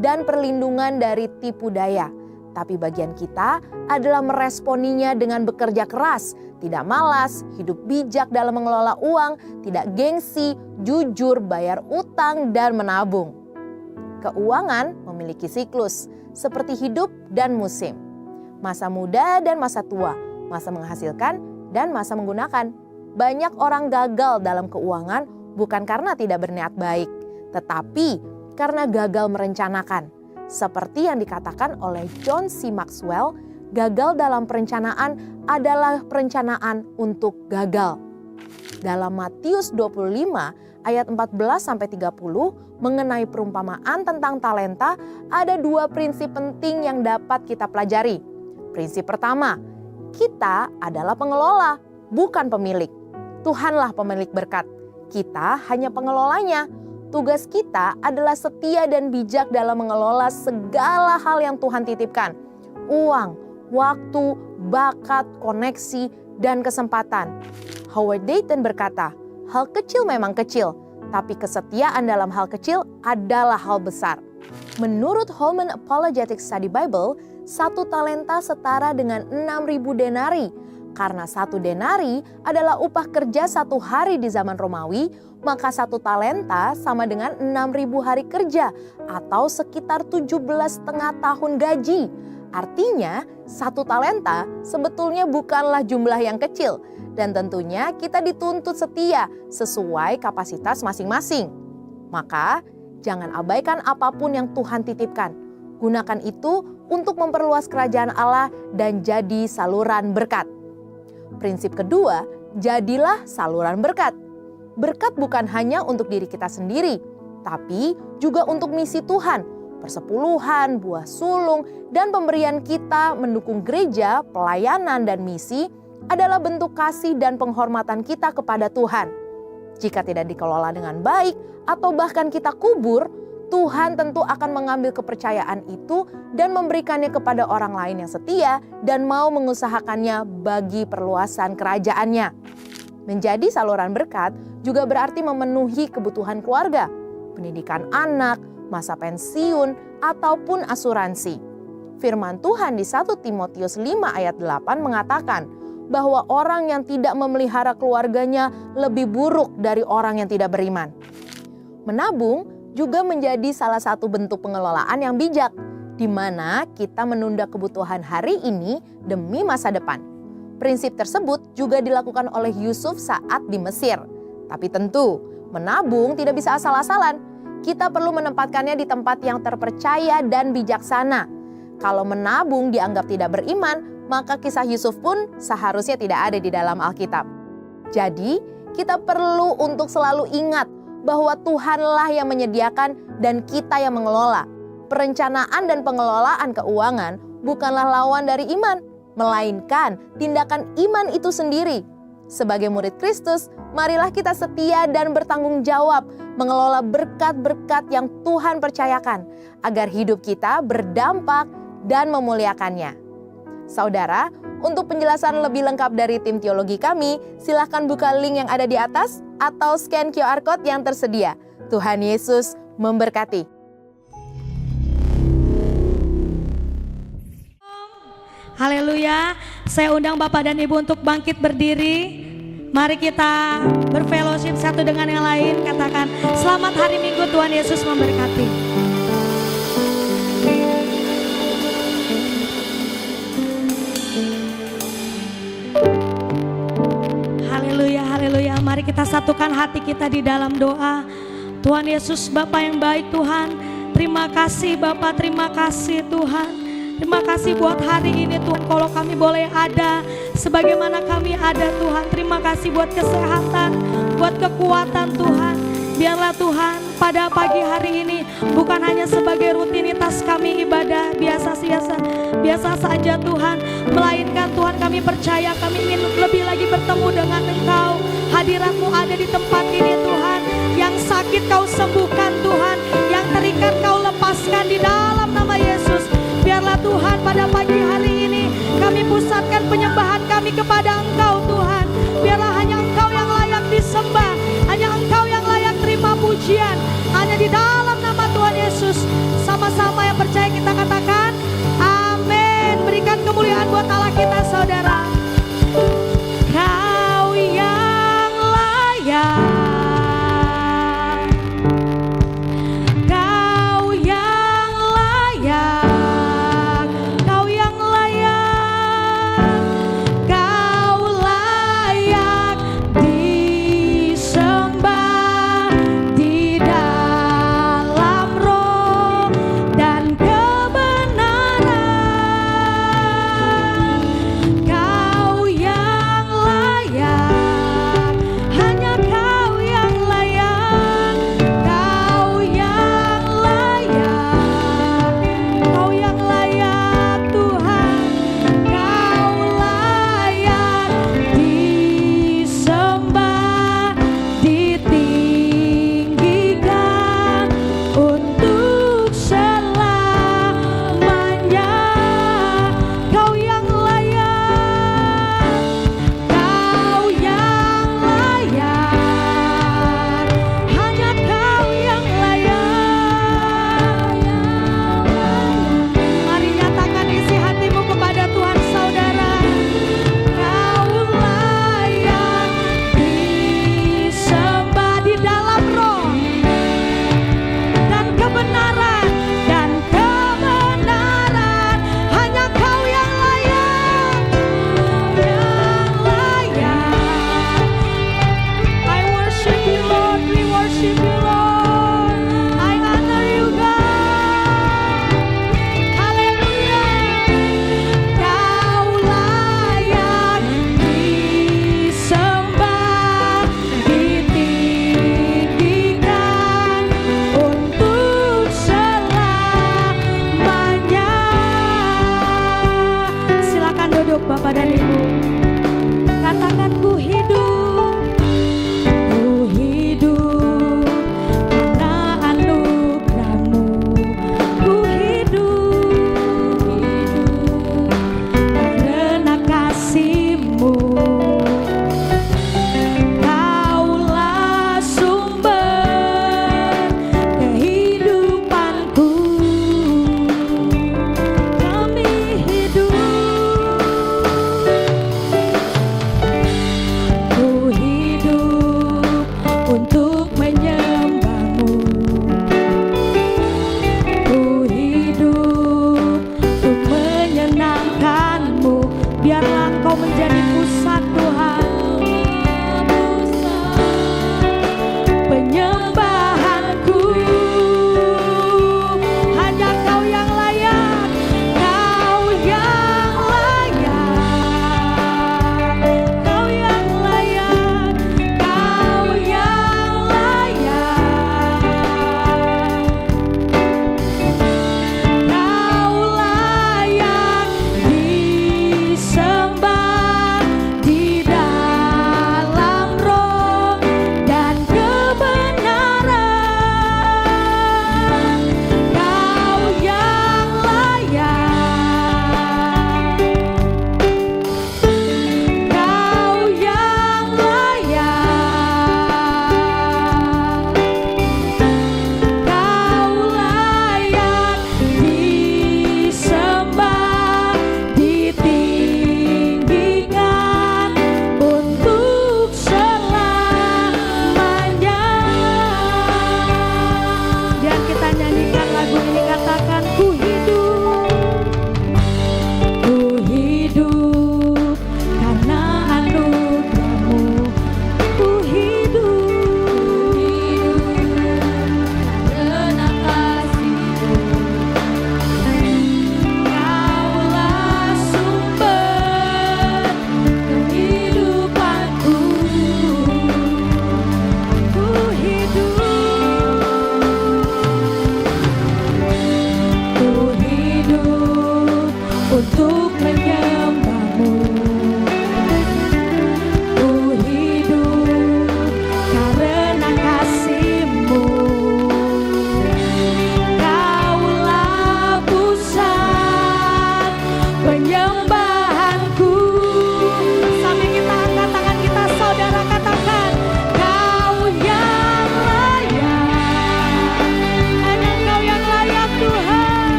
dan perlindungan dari tipu daya. Tapi bagian kita adalah meresponinya dengan bekerja keras, tidak malas, hidup bijak dalam mengelola uang, tidak gengsi, jujur, bayar utang, dan menabung. Keuangan memiliki siklus, seperti hidup dan musim. Masa muda dan masa tua, masa menghasilkan dan masa menggunakan. Banyak orang gagal dalam keuangan bukan karena tidak berniat baik, tetapi karena gagal merencanakan. Seperti yang dikatakan oleh John C. Maxwell, gagal dalam perencanaan adalah perencanaan untuk gagal. Dalam Matius 25 ayat 14-30 mengenai perumpamaan tentang talenta, ada dua prinsip penting yang dapat kita pelajari. Prinsip pertama, kita adalah pengelola, bukan pemilik. Tuhanlah pemilik berkat, kita hanya pengelolanya. Tugas kita adalah setia dan bijak dalam mengelola segala hal yang Tuhan titipkan. Uang, waktu, bakat, koneksi, dan kesempatan. Howard Dayton berkata, hal kecil memang kecil, tapi kesetiaan dalam hal kecil adalah hal besar. Menurut Holman Apologetic Study Bible, 1 talenta setara dengan 6.000 denari. Karena 1 denari adalah upah kerja 1 hari di zaman Romawi, maka 1 talenta sama dengan 6.000 hari kerja atau sekitar 17,5 tahun gaji. Artinya 1 talenta sebetulnya bukanlah jumlah yang kecil dan tentunya kita dituntut setia sesuai kapasitas masing-masing. Maka jangan abaikan apapun yang Tuhan titipkan. Gunakan itu untuk memperluas kerajaan Allah dan jadi saluran berkat. Prinsip kedua, jadilah saluran berkat. Berkat bukan hanya untuk diri kita sendiri, tapi juga untuk misi Tuhan, persepuluhan, buah sulung, dan pemberian kita mendukung gereja, pelayanan, dan misi adalah bentuk kasih dan penghormatan kita kepada Tuhan. Jika tidak dikelola dengan baik atau bahkan kita kubur, Tuhan tentu akan mengambil kepercayaan itu dan memberikannya kepada orang lain yang setia dan mau mengusahakannya bagi perluasan kerajaannya. Menjadi saluran berkat juga berarti memenuhi kebutuhan keluarga, pendidikan anak, masa pensiun, ataupun asuransi. Firman Tuhan di 1 Timotius 5 ayat 8 mengatakan bahwa orang yang tidak memelihara keluarganya lebih buruk dari orang yang tidak beriman. Menabung juga menjadi salah satu bentuk pengelolaan yang bijak, di mana kita menunda kebutuhan hari ini demi masa depan. Prinsip tersebut juga dilakukan oleh Yusuf saat di Mesir. Tapi tentu, menabung tidak bisa asal-asalan. Kita perlu menempatkannya di tempat yang terpercaya dan bijaksana. Kalau menabung dianggap tidak beriman, maka kisah Yusuf pun seharusnya tidak ada di dalam Alkitab. Jadi, kita perlu untuk selalu ingat bahwa Tuhanlah yang menyediakan dan kita yang mengelola. Perencanaan dan pengelolaan keuangan bukanlah lawan dari iman, melainkan tindakan iman itu sendiri. Sebagai murid Kristus, marilah kita setia dan bertanggung jawab mengelola berkat-berkat yang Tuhan percayakan, agar hidup kita berdampak dan memuliakannya. Saudara, untuk penjelasan lebih lengkap dari tim teologi kami, silakan buka link yang ada di atas atau scan QR Code yang tersedia. Tuhan Yesus memberkati. Haleluya, saya undang Bapak dan Ibu untuk bangkit berdiri. Mari kita berfellowship satu dengan yang lain. Katakan, selamat hari Minggu, Tuhan Yesus memberkati. Haleluya, haleluya. Mari kita satukan hati kita di dalam doa. Tuhan Yesus, Bapa yang baik Tuhan, terima kasih Bapa, terima kasih Tuhan. Terima kasih buat hari ini Tuhan, kalau kami boleh ada sebagaimana kami ada Tuhan. Terima kasih buat kesehatan, buat kekuatan Tuhan. Biarlah Tuhan pada pagi hari ini bukan hanya sebagai rutinitas kami ibadah biasa saja Tuhan, melainkan Tuhan kami percaya kami ingin lebih lagi bertemu dengan Engkau. Hadirat-Mu ada di tempat ini Tuhan. Yang sakit Kau sembuhkan Tuhan, yang terikat Kau lepaskan di dalam nama Yesus. Biarlah Tuhan pada pagi hari ini kami pusatkan penyembahan kami kepada Engkau Tuhan. Biarlah hanya Engkau yang layak disembah, hanya Engkau yang layak terima pujian. Hanya di dalam nama Tuhan Yesus, sama-sama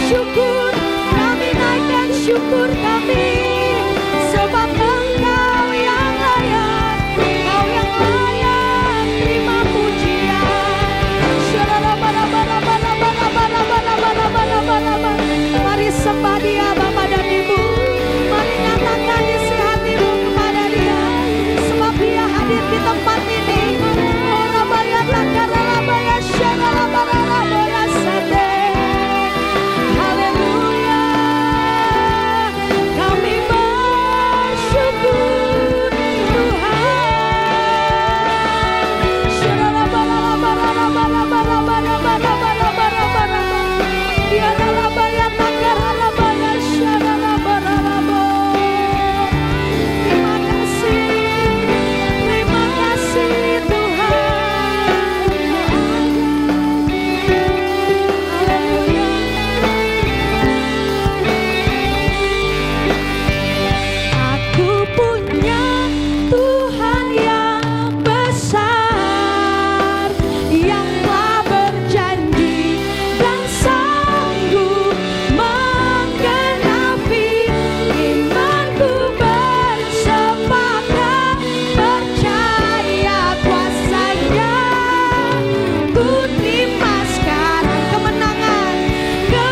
bersyukur, kami naikkan syukur kami, sebab Engkau yang layak, Engkau yang layak terima pujian. Mari sembah Dia Bapa dan Ibu, mari nyatakan isi hatimu kepada Dia, sebab Dia hadir di tempat ini. Oh rabaya takara rabaya syara rabaya rabaya sate. Haleluya, kami bersyukur Tuhan. Syara rabaya rabaya rabaya rabaya rabaya. Dia rabaya takara rabaya syara rabaya rabaya. Terima kasih Tuhan. Haleluya. Aku punya Tuhan yang besar, yang telah berjanji dan sanggup menggenapi. Imanku bersepakat percaya kuasa-Nya. Ku terima sekarang kemenangan-Nya.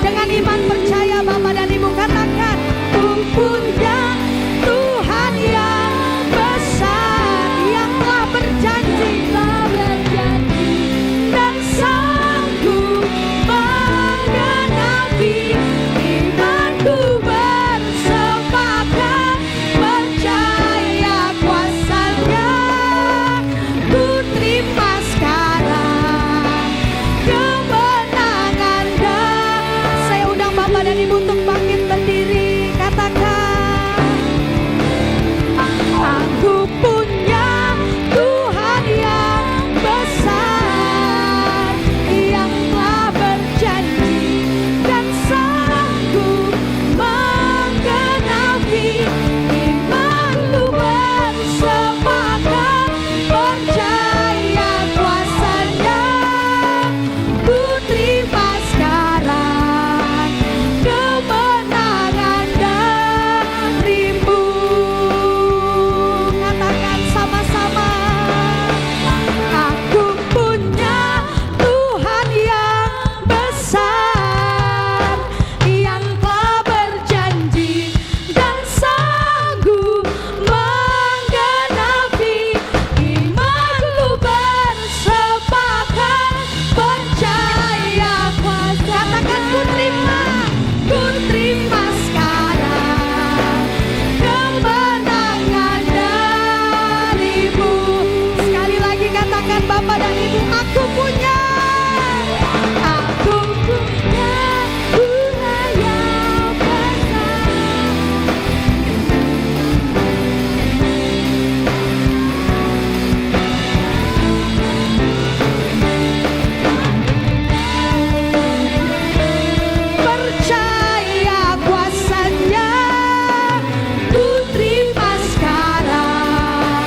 Dengan iman percaya Bapa dan Ibu katakan, ku punya Tuhan yang besar, yang telah berjanji dan sanggup menggenapi. Imanku bersepakat percaya kuasa-Nya. Ku terima sekarang kemenangan-Nya. Saya undang Bapak dan Ibu untuk bangkit berdiri, katakan, aku punya Tuhan yang besar, yang telah berjanji dan sanggup menggenapi. Imanku bersepakat percaya kuasa-Nya. Ku terima sekarang kemenangan darimu. Katakan sama-sama, aku punya Tuhan yang besar, yang telah berjanji dan sanggup menggenapi. Imanku bersepakat percaya kuasa. Katakan, ku terima sekarang kemenangan darimu. Sekali lagi katakan Bapak dan Ibu, aku punya Tuhan yang besar. Percaya kuasa-Nya. Ku terima sekarang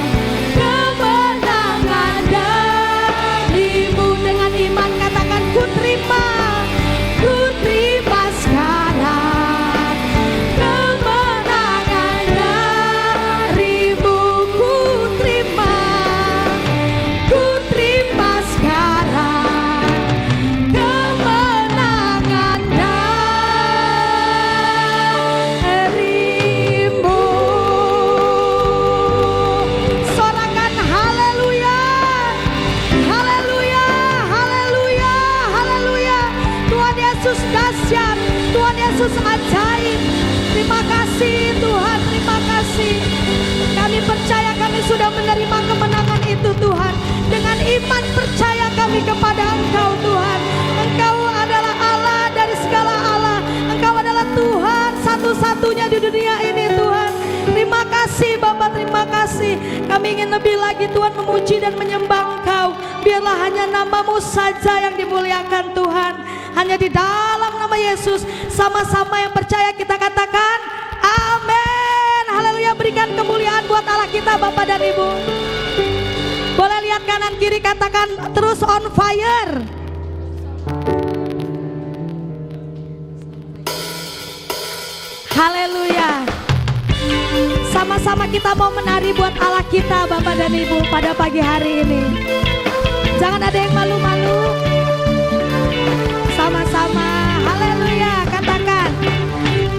kemenangan darimu. Dengan iman katakan, ku terima sekarang kemenangan darimu. Ku terima sekarang kemenangan darimu. Sorakan haleluya, haleluya, haleluya, haleluya. Tuhan Yesus dahsyat, Tuhan Yesus ajaib. Terima kasih Tuhan, terima kasih. Kami percaya kami sudah menerima kemenangan itu Tuhan. Dengan iman percaya kami kepada Engkau Tuhan. Engkau adalah Allah dari segala Allah. Engkau adalah Tuhan satu-satunya di dunia ini Tuhan. Terima kasih Bapak, terima kasih. Kami ingin lebih lagi Tuhan memuji dan menyembah Engkau. Biarlah hanya nama-Mu saja yang dimuliakan Tuhan. Hanya di dalam nama Yesus, sama-sama yang percaya kita katakan amin. Haleluya, berikan kemuliaan buat Allah kita Bapak dan Ibu. Boleh lihat kanan kiri, katakan terus on fire. Sama-sama kita mau menari buat Allah kita Bapak dan Ibu pada pagi hari ini. Jangan ada yang malu-malu. Sama-sama, haleluya, katakan.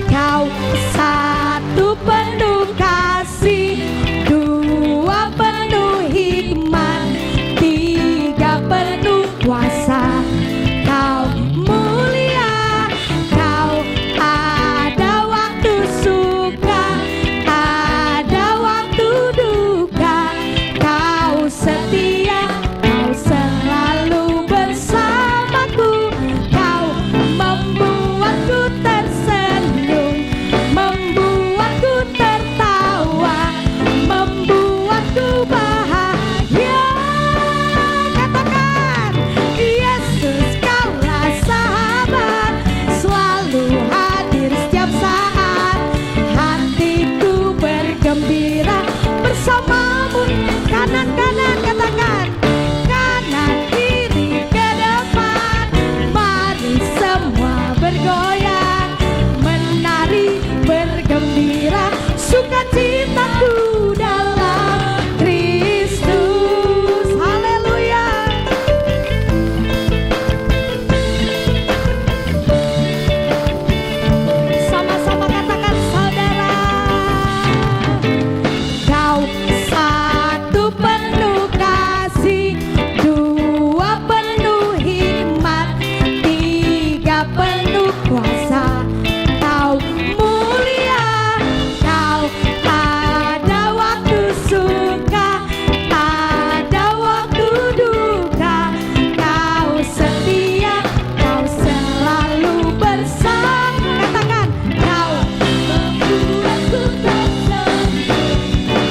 Kau satu penuh kasih, dua penuh hikmat, tiga penuh kuasa. Kau mulia, kau ada waktu suka, ada waktu duka. Kau setia, kau selalu bersamaku. Kau membuatku tersenyum, membuatku tertawa, membuatku bahagia. Katakan, Yesus kaulah sahabat, selalu hadir setiap saat. Hatiku bergembira bersamamu. Kanan-kanan katakan, kanan kiri ke depan. Mari semua bergoyang, menari bergembira. Sukacitaku dalam Kristus. Haleluya. Sama-sama katakan saudara. Kau satu penuh kasih, dua penuh hikmat, tiga penuh kuasa. Kau mulia, kau ada waktu suka, ada waktu duka. Kau setia, kau selalu bersama. Katakan, kau membuatku tersenyum,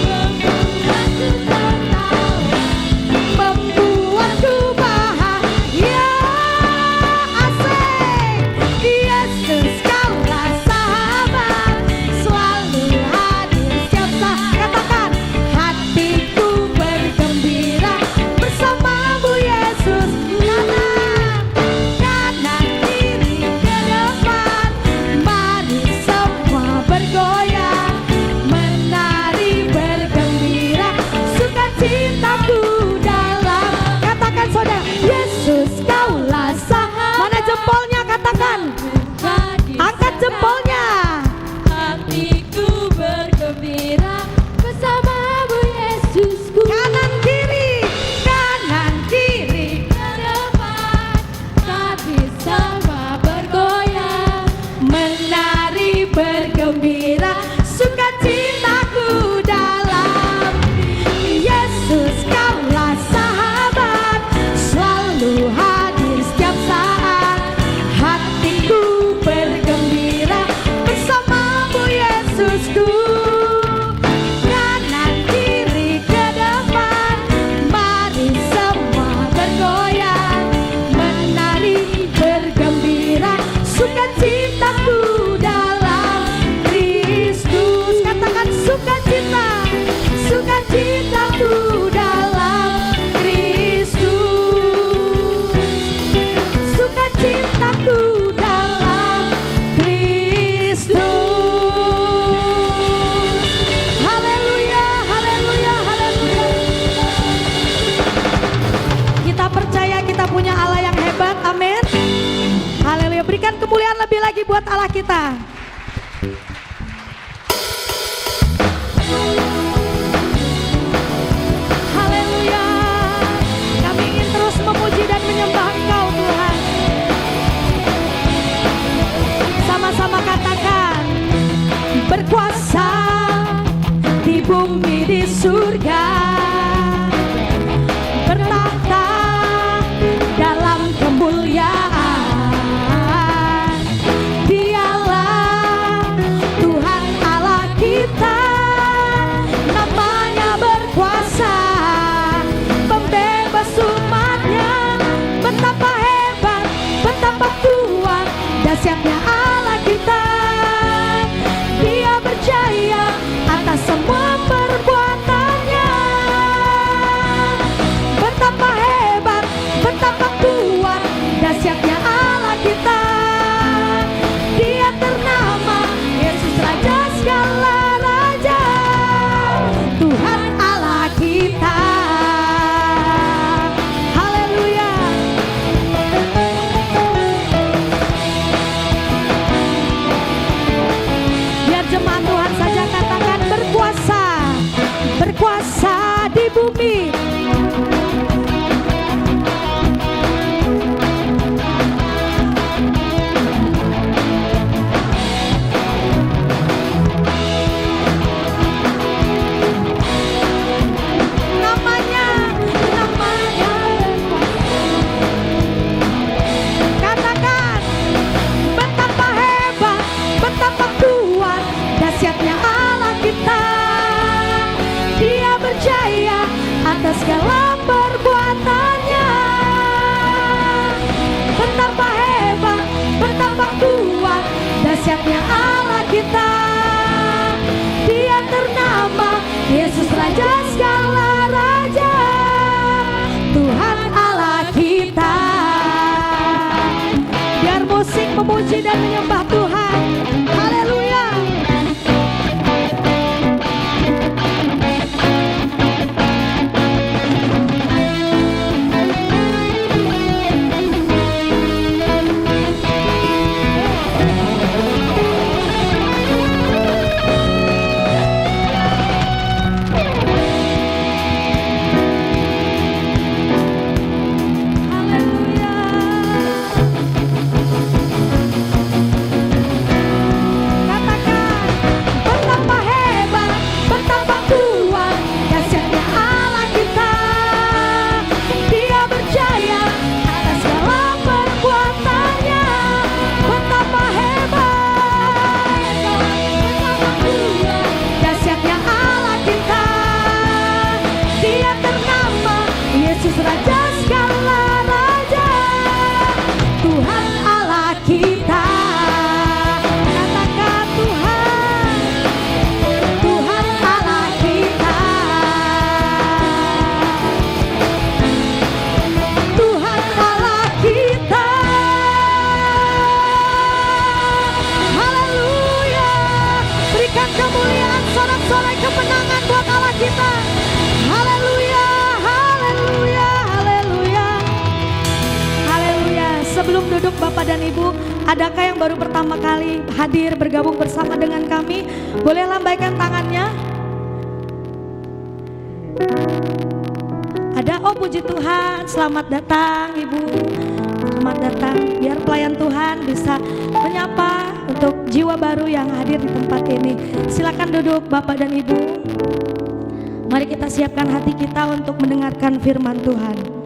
membuatku tertawa, membuatku bahagia. Asik. Yesus kaulah sahabat, selalu hadir setiap saat. Katakan, hatiku bergembira bersamamu Yesus. Kanan kiri ke depan. Mari semua bergoyang, menari bergembira. Sukacitaku dalam. Katakan saudara, Yesus kaulah sahabat. Mana jempolnya katakan? Angkat jempolnya. Hatiku bergembira bersamamu Yesusku. Kanan kiri ke depan. Mari sama bergoyang, menari bergembira. Sukacitaku dalam Yesus kaulah sahabat, selalu hadir setiap saat. Hatiku bergembira bersamamu Yesusku. Kanan kiri ke depan. Mari semua bergoyang, menari bergembira. Sukacitaku dalam Kristus. Katakan sukacita, sukacitaku dalam Kristus. Sukacitaku dalam Kristus. Haleluya, haleluya, haleluya. Kita percaya kita punya Allah yang hebat, amin. Haleluya, berikan kemuliaan lebih lagi buat Allah kita. Haleluya, kami ingin terus memuji dan menyembah Engkau Tuhan. Sama-sama katakan, berkuasa di bumi di surga, bertahta dalam kemuliaan. Dialah Tuhan Allah kita, namanya berkuasa, pembebas umatnya. Betapa hebat, betapa kuat, dahsyatnya Allah kita. Dia berjaya atas semua perbuatannya. Betapa hebat, betapa kuat, dahsyatnya Allah kita. Dia ternama Yesus Raja segala raja. memuji dan menyembah Tuhan. Haleluya. Bapak dan Ibu, adakah yang baru pertama kali hadir bergabung bersama dengan kami? Boleh lambaikan tangannya. Ada, oh puji Tuhan, selamat datang Ibu. Selamat datang, biar pelayan Tuhan bisa menyapa untuk jiwa baru yang hadir di tempat ini. Silakan duduk Bapak dan Ibu. Mari kita siapkan hati kita untuk mendengarkan firman Tuhan.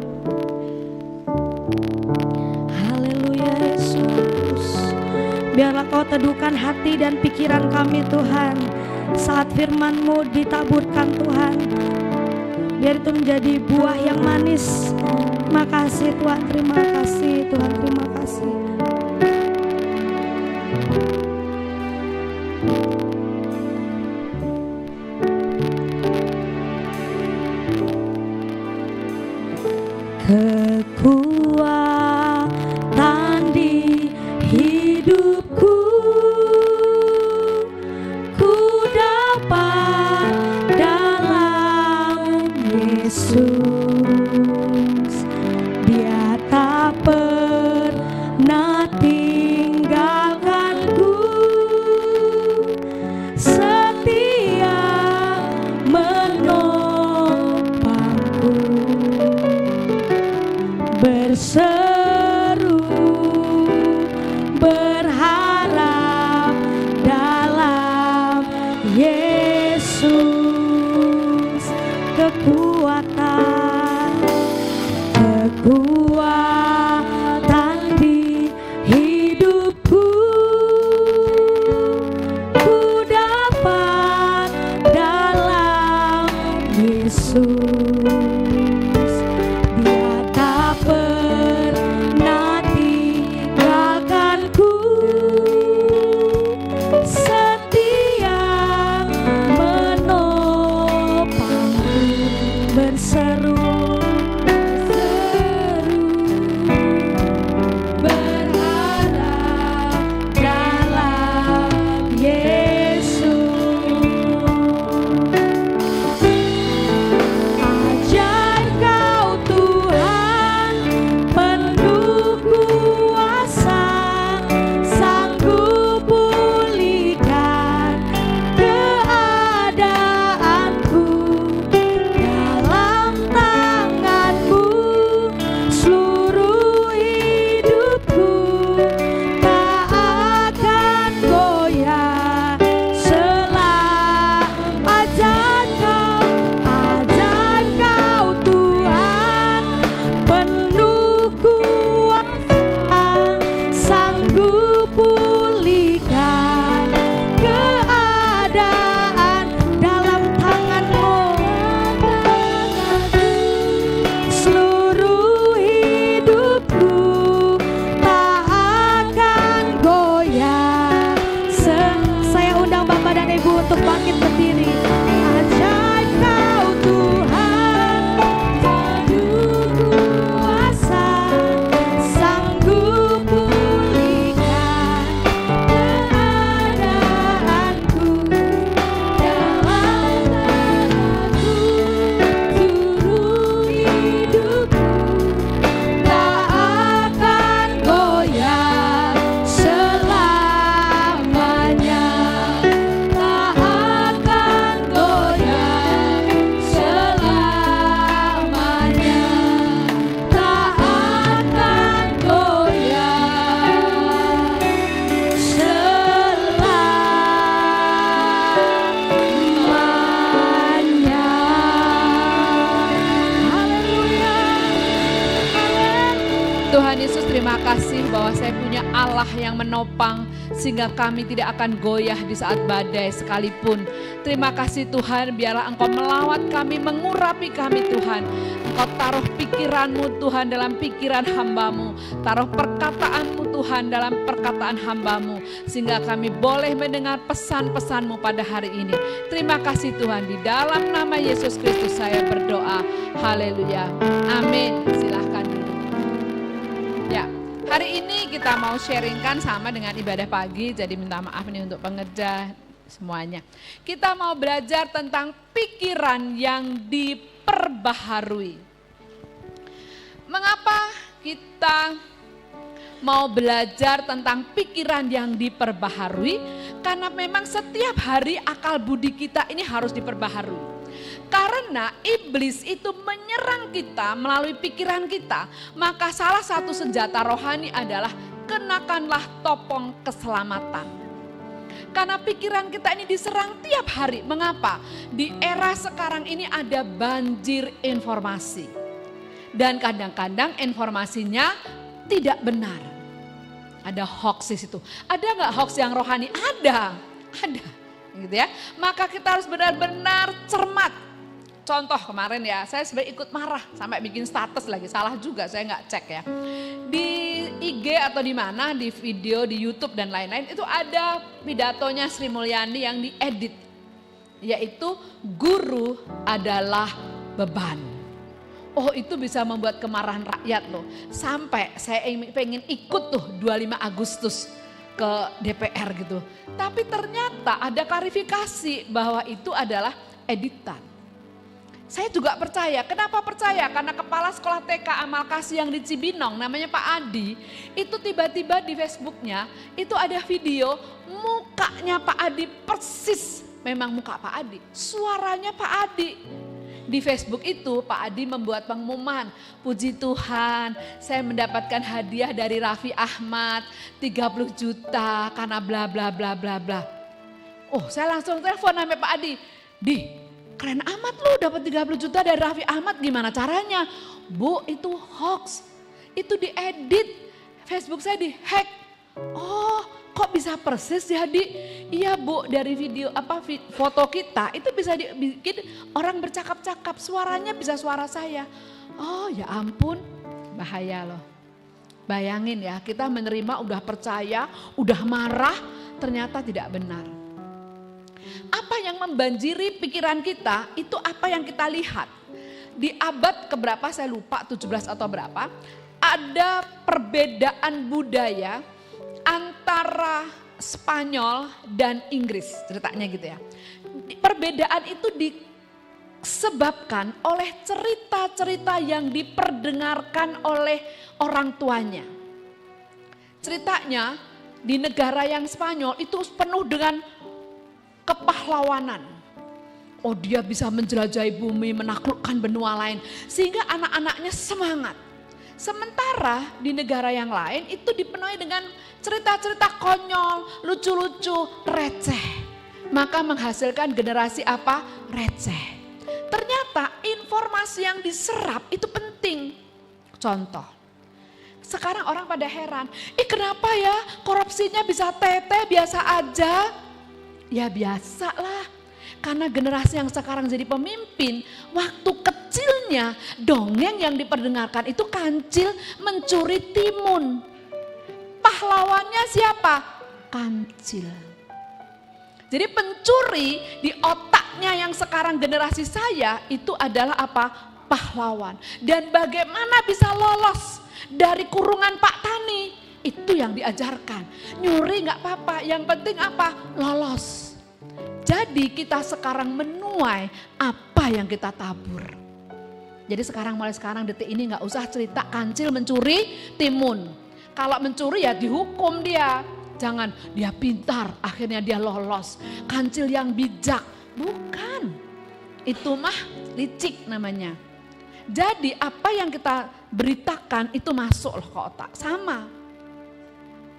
Biarlah Kau teduhkan hati dan pikiran kami Tuhan, saat firman-Mu ditaburkan Tuhan. Biar itu menjadi buah yang manis. Terima kasih Tuhan, terima kasih Tuhan, terima kasih. Kekuatan di hidupku, ku dapat dalam Yesus. Dia tak pernah tinggalkanku, setia menopangku, berseru berharap dalam Yesus. Kekuatan di bahwa saya punya Allah yang menopang sehingga kami tidak akan goyah di saat badai sekalipun. Terima kasih Tuhan, biarlah Engkau melawat kami, mengurapi kami Tuhan. Engkau taruh pikiran-Mu Tuhan dalam pikiran hamba-Mu, taruh perkataan-Mu Tuhan dalam perkataan hamba-Mu, sehingga kami boleh mendengar pesan-pesan-Mu pada hari ini. Terima kasih Tuhan, di dalam nama Yesus Kristus saya berdoa. Haleluya. Amin. Silahkan duduk. Ya, hari ini kita mau sharingkan sama dengan ibadah pagi, jadi minta maaf nih untuk pengerja semuanya. Kita mau belajar tentang pikiran yang diperbaharui. Mengapa kita mau belajar tentang pikiran yang diperbaharui? Karena memang setiap hari akal budi kita ini harus diperbaharui. Karena iblis itu menyerang kita melalui pikiran kita, maka salah satu senjata rohani adalah kenakanlah topeng keselamatan. Karena pikiran kita ini diserang tiap hari. Mengapa? Di era sekarang ini ada banjir informasi. Dan kadang-kadang informasinya tidak benar. Ada hoax di situ. Ada nggak hoax yang rohani? Ada. Gitu ya. Maka kita harus benar-benar cermat. Contoh kemarin ya, saya sebenarnya ikut marah sampai bikin status lagi, salah juga saya nggak cek ya. Di IG atau di mana, di video, di YouTube dan lain-lain itu ada pidatonya Sri Mulyani yang diedit. Yaitu guru adalah beban. Oh itu bisa membuat kemarahan rakyat loh. Sampai saya pengen ikut tuh 25 Agustus ke DPR gitu. Tapi ternyata ada klarifikasi bahwa itu adalah editan. Saya juga percaya, kenapa percaya? Karena kepala sekolah TK Amal Kasih yang di Cibinong namanya Pak Adi, itu tiba-tiba di Facebooknya itu ada video mukanya Pak Adi persis, memang muka Pak Adi, suaranya Pak Adi. Di Facebook itu Pak Adi membuat pengumuman, puji Tuhan saya mendapatkan hadiah dari Raffi Ahmad 30 juta karena bla bla bla bla bla. Oh saya langsung telepon sama Pak Adi, Di keren amat lu dapat 30 juta dari Raffi Ahmad, gimana caranya? Bu itu hoax, itu diedit, Facebook saya dihack. Oh kok bisa persis jadi? Iya Bu dari video foto kita itu bisa dibikin orang bercakap-cakap, suaranya bisa suara saya. Oh ya ampun, bahaya loh. Bayangin ya kita menerima udah percaya, udah marah, ternyata tidak benar. Apa yang membanjiri pikiran kita itu apa yang kita lihat. Di abad keberapa saya lupa 17 atau berapa. Ada perbedaan budaya antara Spanyol dan Inggris ceritanya gitu ya. Perbedaan itu disebabkan oleh cerita-cerita yang diperdengarkan oleh orang tuanya. Ceritanya di negara yang Spanyol itu penuh dengan kepahlawanan. Oh dia bisa menjelajahi bumi, menaklukkan benua lain. Sehingga anak-anaknya semangat. Sementara di negara yang lain itu dipenuhi dengan cerita-cerita konyol, lucu-lucu, receh. Maka menghasilkan generasi apa? Receh. Ternyata informasi yang diserap itu penting. Contoh. Sekarang orang pada heran. Kenapa ya korupsinya bisa tete biasa aja? Ya biasalah, karena generasi yang sekarang jadi pemimpin, waktu kecilnya dongeng yang diperdengarkan itu kancil mencuri timun. Pahlawannya siapa? Kancil. Jadi pencuri di otaknya yang sekarang generasi saya itu adalah apa? Pahlawan. Dan bagaimana bisa lolos dari kurungan Pak Tani? Itu yang diajarkan. Nyuri gak apa-apa, yang penting apa? Lolos. Jadi kita sekarang menuai apa yang kita tabur. Jadi mulai sekarang detik ini gak usah cerita kancil mencuri timun. Kalau mencuri ya dihukum dia. Jangan dia pintar akhirnya dia lolos. Kancil yang bijak. Bukan. Itu mah licik namanya. Jadi apa yang kita beritakan itu masuk loh ke otak. Sama.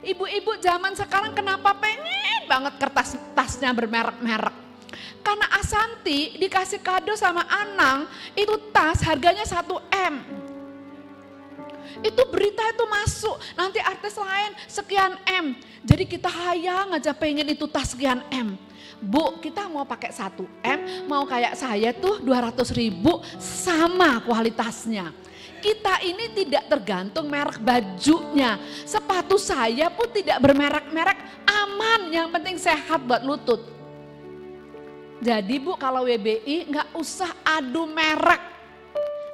Ibu-ibu zaman sekarang kenapa pengen banget kertas tasnya bermerek-merek? Karena Asanti dikasih kado sama Anang, itu tas harganya 1 M. Itu berita itu masuk, nanti artis lain sekian M. Jadi kita hayang aja pengen itu tas sekian M. Bu, kita mau pakai 1 M, mau kayak saya tuh 200.000 sama kualitasnya. Kita ini tidak tergantung merek bajunya. Sepatu saya pun tidak bermerek-merek, aman, yang penting sehat buat lutut. Jadi Bu, kalau WBI nggak usah adu merek,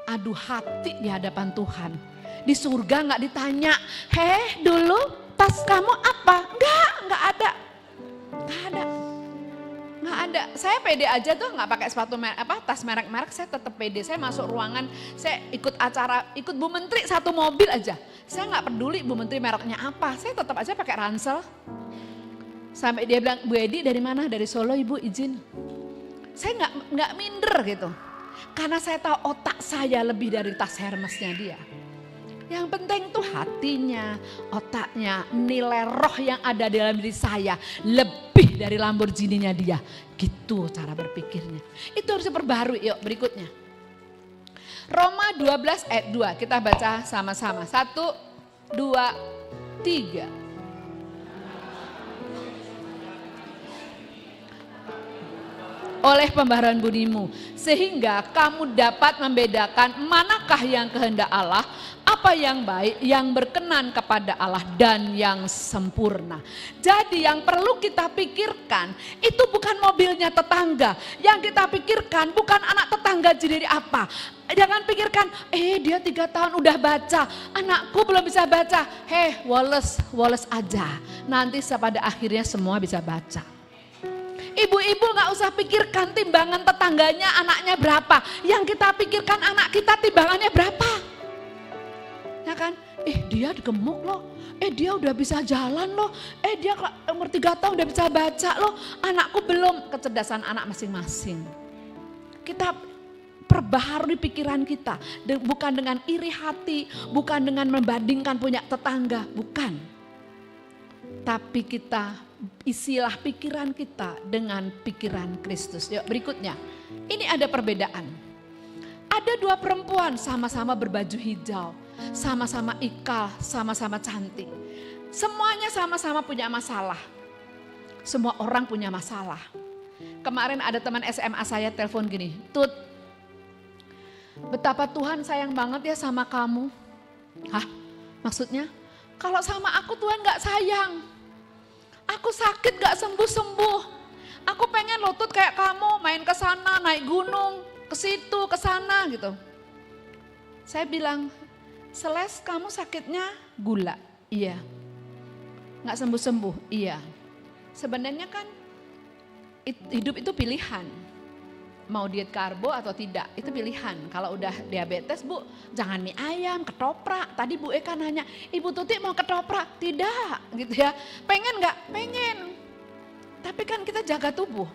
adu hati di hadapan Tuhan. Di surga nggak ditanya, dulu tas kamu apa? Nggak ada. Nggak ada. Saya pede aja tuh, nggak pakai sepatu tas merek-merek, saya tetap pede. Saya masuk ruangan, saya ikut acara, ikut Bu Menteri 1 mobil aja. Saya nggak peduli Bu Menteri mereknya apa, saya tetap aja pakai ransel. Sampai dia bilang, Bu Edi dari mana? Dari Solo Ibu, izin. Saya nggak minder gitu. Karena saya tahu otak saya lebih dari tas Hermesnya dia. Yang penting tuh hatinya, otaknya, nilai roh yang ada dalam diri saya lebih dari Lamborghini-nya dia. Gitu cara berpikirnya. Itu harus diperbarui. Yuk berikutnya. Roma 12 ayat 2, kita baca sama-sama. 1, 2, 3. Oleh pembaharuan budimu, sehingga kamu dapat membedakan manakah yang kehendak Allah, apa yang baik, yang berkenan kepada Allah dan yang sempurna. Jadi yang perlu kita pikirkan itu bukan mobilnya tetangga, yang kita pikirkan bukan anak tetangga jadi apa. Jangan pikirkan, dia 3 tahun udah baca, anakku belum bisa baca. Woles aja, nanti pada akhirnya semua bisa baca. Ibu-ibu gak usah pikirkan timbangan tetangganya anaknya berapa. Yang kita pikirkan anak kita timbangannya berapa. Ya kan? Dia gemuk loh. Dia udah bisa jalan loh. Dia umur 3 tahun udah bisa baca loh. Anakku belum. Kecerdasan anak masing-masing. Kita perbaharui pikiran kita. Bukan dengan iri hati. Bukan dengan membandingkan punya tetangga. Bukan. Tapi kita isilah pikiran kita dengan pikiran Kristus. Yuk berikutnya, ini ada perbedaan. Ada 2 perempuan sama-sama berbaju hijau, sama-sama ikal, sama-sama cantik. Semuanya sama-sama punya masalah. Semua orang punya masalah. Kemarin ada teman SMA saya telepon gini, Tut, betapa Tuhan sayang banget ya sama kamu. Hah? Maksudnya? Kalau sama aku Tuhan gak sayang. Aku sakit gak sembuh-sembuh. Aku pengen lutut kayak kamu, main ke sana, naik gunung, ke situ, ke sana gitu. Saya bilang, Seles kamu sakitnya gula? Iya. Gak sembuh-sembuh? Iya. Sebenarnya kan hidup itu pilihan. Mau diet karbo atau tidak, itu pilihan. Kalau udah diabetes Bu, jangan mie ayam, ketoprak. Tadi Bu Eka nanya, Ibu Tuti mau ketoprak? Tidak gitu ya. Pengen gak? Pengen. Tapi kan kita jaga tubuh.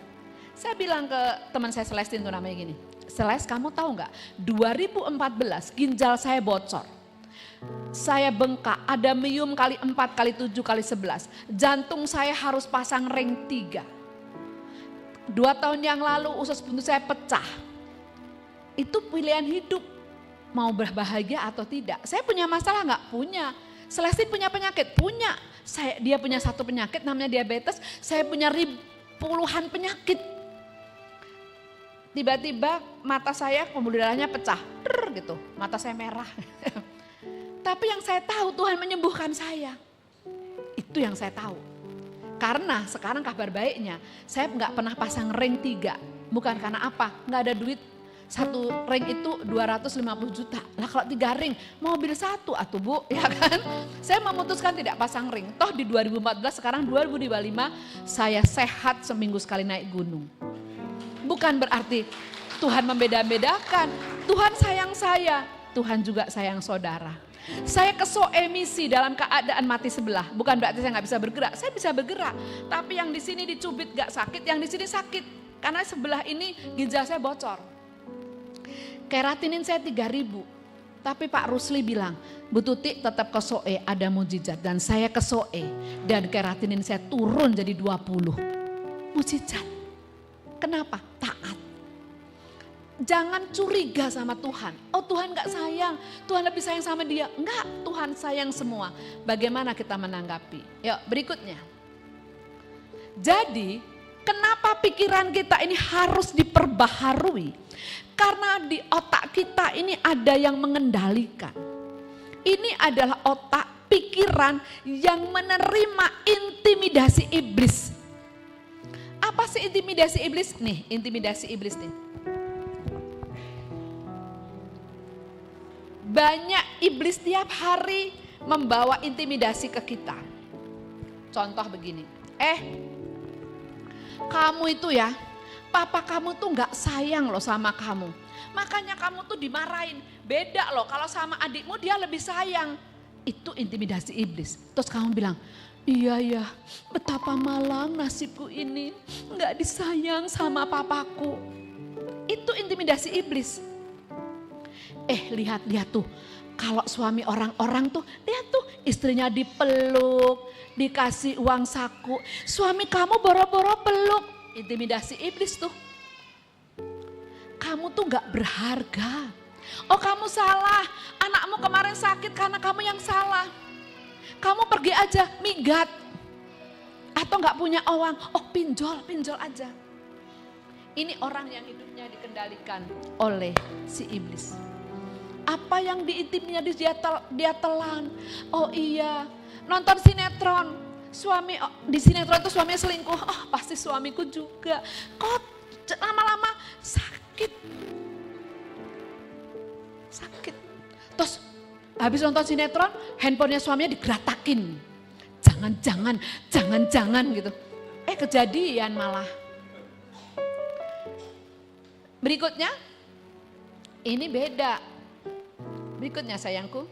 Saya bilang ke teman saya Celestine tuh namanya gini, Seles kamu tahu gak, 2014 ginjal saya bocor. Saya bengkak, adamium kali 4 kali 7 kali 11. Jantung saya harus pasang ring 3. 2 tahun yang lalu usus buntu saya pecah. Itu pilihan hidup. Mau berbahagia atau tidak. Saya punya masalah nggak? Punya. Celestine punya penyakit? Punya. Dia punya 1 penyakit namanya diabetes. Saya punya puluhan penyakit. Tiba-tiba mata saya pembuluh darahnya pecah. Gitu. Mata saya merah. Tapi yang saya tahu Tuhan menyembuhkan saya. Itu yang saya tahu. Karena sekarang kabar baiknya, saya nggak pernah pasang ring 3. Bukan karena apa, nggak ada duit. 1 ring itu 250 juta. Lah kalau 3 ring, mobil 1 atuh Bu, ya kan. Saya memutuskan tidak pasang ring. Toh di 2014, sekarang 2025, saya sehat seminggu sekali naik gunung. Bukan berarti Tuhan membeda-bedakan. Tuhan sayang saya, Tuhan juga sayang saudara. Saya kesoemisi dalam keadaan mati sebelah. Bukan berarti saya nggak bisa bergerak. Saya bisa bergerak. Tapi yang di sini dicubit gak sakit, yang di sini sakit. Karena sebelah ini ginjal saya bocor. Keratinin saya 3.000. Tapi Pak Rusli bilang, Bu Tuti tetap kesoe ada mujizat. Dan saya kesoe dan keratinin saya turun jadi 20. Mujizat. Kenapa? Taat. Jangan curiga sama Tuhan. Oh Tuhan gak sayang, Tuhan lebih sayang sama dia. Enggak, Tuhan sayang semua. Bagaimana kita menanggapi? Yuk berikutnya. Jadi kenapa pikiran kita ini harus diperbaharui? Karena di otak kita ini ada yang mengendalikan. Ini adalah otak pikiran yang menerima intimidasi iblis. Apa sih intimidasi iblis? Nih, intimidasi iblis nih. Banyak iblis tiap hari membawa intimidasi ke kita. Contoh begini, kamu itu ya, papa kamu tuh gak sayang loh sama kamu. Makanya kamu tuh dimarahin. Beda loh kalau sama adikmu dia lebih sayang. Itu intimidasi iblis. Terus kamu bilang, iya ya betapa malang nasibku ini. Gak disayang sama papaku. Itu intimidasi iblis. Lihat tuh. Kalau suami orang-orang tuh, lihat tuh istrinya dipeluk, dikasih uang saku. Suami kamu boro-boro peluk. Intimidasi iblis tuh. Kamu tuh gak berharga. Oh kamu salah, anakmu kemarin sakit karena kamu yang salah. Kamu pergi aja minggat. Atau gak punya uang, oh pinjol aja. Ini orang yang hidupnya dikendalikan oleh si iblis. Apa yang diintimidasi dia telan. Oh iya, nonton sinetron. Suami di sinetron itu suaminya selingkuh. Oh pasti suamiku juga. Kok lama-lama sakit. Terus habis nonton sinetron, handphonenya suaminya digeratakin. Jangan gitu. Kejadian malah. Berikutnya, ini beda. Berikutnya sayangku.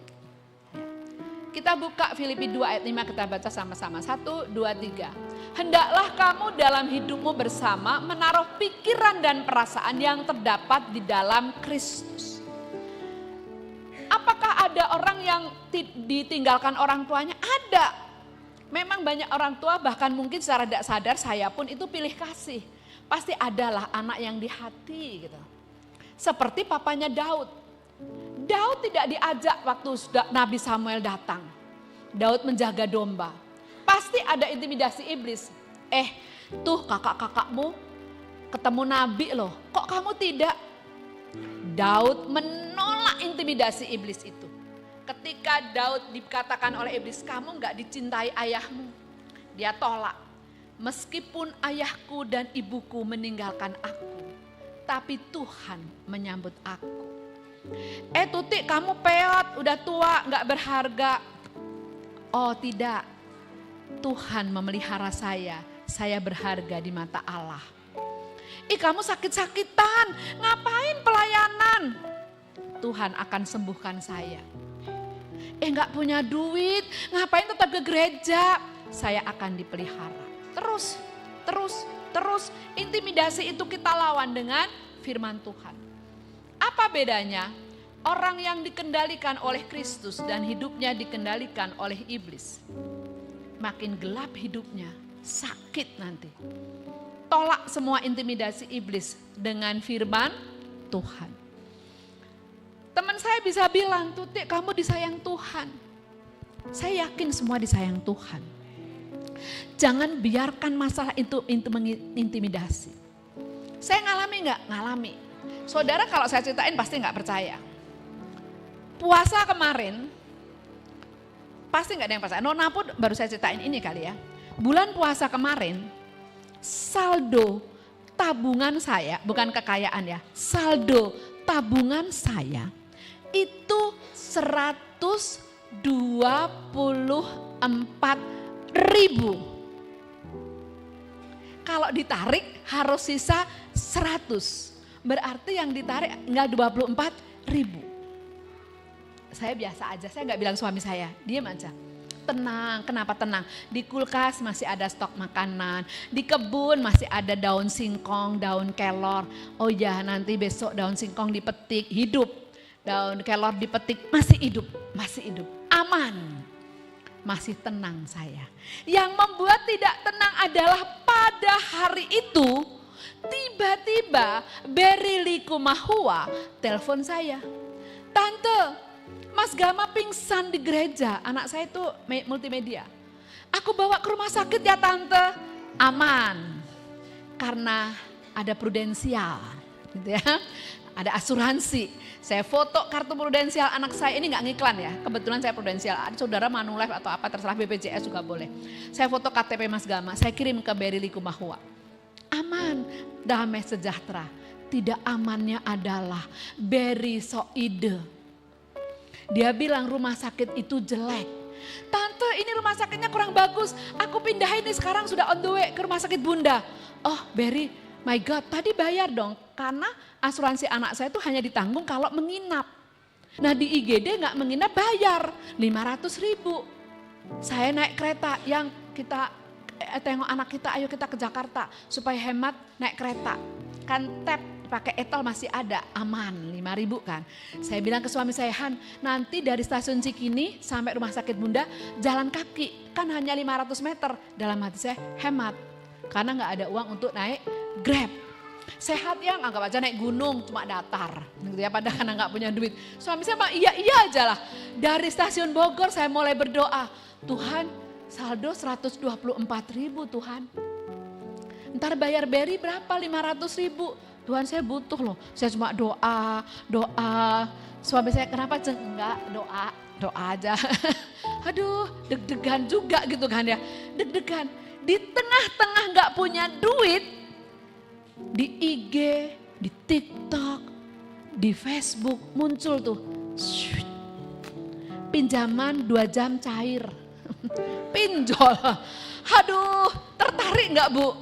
Kita buka Filipi 2 ayat 5, kita baca sama-sama. 1, 2, 3. Hendaklah kamu dalam hidupmu bersama menaruh pikiran dan perasaan yang terdapat di dalam Kristus. Apakah ada orang yang ditinggalkan orang tuanya? Ada. Memang banyak orang tua bahkan mungkin secara tidak sadar saya pun itu pilih kasih. Pasti adalah anak yang di hati gitu. Seperti papanya Daud. Daud tidak diajak waktu Nabi Samuel datang. Daud menjaga domba. Pasti ada intimidasi iblis. Tuh kakak-kakakmu ketemu Nabi loh. Kok kamu tidak? Daud menolak intimidasi iblis itu. Ketika Daud dikatakan oleh iblis, kamu gak dicintai ayahmu. Dia tolak. Meskipun ayahku dan ibuku meninggalkan aku, tapi Tuhan menyambut aku. Tuti kamu peot, udah tua, gak berharga. Oh tidak, Tuhan memelihara saya berharga di mata Allah. Kamu sakit-sakitan, ngapain pelayanan? Tuhan akan sembuhkan saya. Gak punya duit, ngapain tetap ke gereja? Saya akan dipelihara. Terus, intimidasi itu kita lawan dengan firman Tuhan. Apa bedanya? Orang yang dikendalikan oleh Kristus dan hidupnya dikendalikan oleh iblis. Makin gelap hidupnya, sakit nanti. Tolak semua intimidasi iblis dengan firman Tuhan. Teman saya bisa bilang, Tuti kamu disayang Tuhan. Saya yakin semua disayang Tuhan. Jangan biarkan masalah itu mengintimidasi. Saya ngalami gak? Ngalami. Saudara kalau saya ceritain pasti gak percaya. Puasa kemarin, pasti gak ada yang percaya. Nona pun baru saya ceritain ini kali ya. Bulan puasa kemarin, saldo tabungan saya, bukan kekayaan ya. Saldo tabungan saya itu 124.000. Kalau ditarik harus sisa 100. Berarti yang ditarik enggak 24.000. Saya biasa aja, saya enggak bilang suami saya, diam aja. Tenang, kenapa tenang? Di kulkas masih ada stok makanan, di kebun masih ada daun singkong, daun kelor. Oh ya nanti besok daun singkong dipetik, hidup. Daun kelor dipetik, masih hidup. Aman. Masih tenang saya. Yang membuat tidak tenang adalah pada hari itu Tiba-tiba Berry Likumahua telepon saya. Tante, Mas Gama pingsan di gereja. Anak saya itu multimedia. Aku bawa ke rumah sakit ya tante. Aman. Karena ada prudensial. Gitu ya. Ada asuransi. Saya foto kartu prudensial anak saya, ini nggak ngiklan ya. Kebetulan saya prudensial. Saudara Manulife atau apa terserah, BPJS juga boleh. Saya foto KTP Mas Gama, saya kirim ke Berry Likumahua. Aman, damai sejahtera. Tidak amannya adalah Berry Soide. Dia bilang rumah sakit itu jelek. Tante, ini rumah sakitnya kurang bagus. Aku pindahin nih, sekarang sudah on the way ke rumah sakit Bunda. Oh Berry, my God, tadi bayar dong. Karena asuransi anak saya itu hanya ditanggung kalau menginap. Nah di IGD nggak menginap bayar 500.000. Saya naik kereta yang kita tengok anak kita, ayo kita ke Jakarta. Supaya hemat naik kereta. Kan tap pakai etol masih ada, aman 5.000 kan. Saya bilang ke suami saya, Han, nanti dari stasiun Cikini sampai rumah sakit Bunda jalan kaki, kan hanya 500 meter. Dalam hati saya hemat, karena nggak ada uang untuk naik Grab. Sehat ya, anggap aja naik gunung cuma datar, gitu ya, padahal karena nggak punya duit. Suami saya mah iya aja lah. Dari stasiun Bogor saya mulai berdoa, Tuhan saldo 124.000 Tuhan. Ntar bayar Berry berapa? 500.000. Tuhan saya butuh loh, saya cuma doa. Suami saya kenapa enggak doa aja. Aduh deg-degan juga gitu kan ya, deg-degan. Di tengah-tengah gak punya duit, di IG, di TikTok, di Facebook muncul tuh. Pinjaman 2 jam cair, pinjol. Aduh tertarik gak Bu?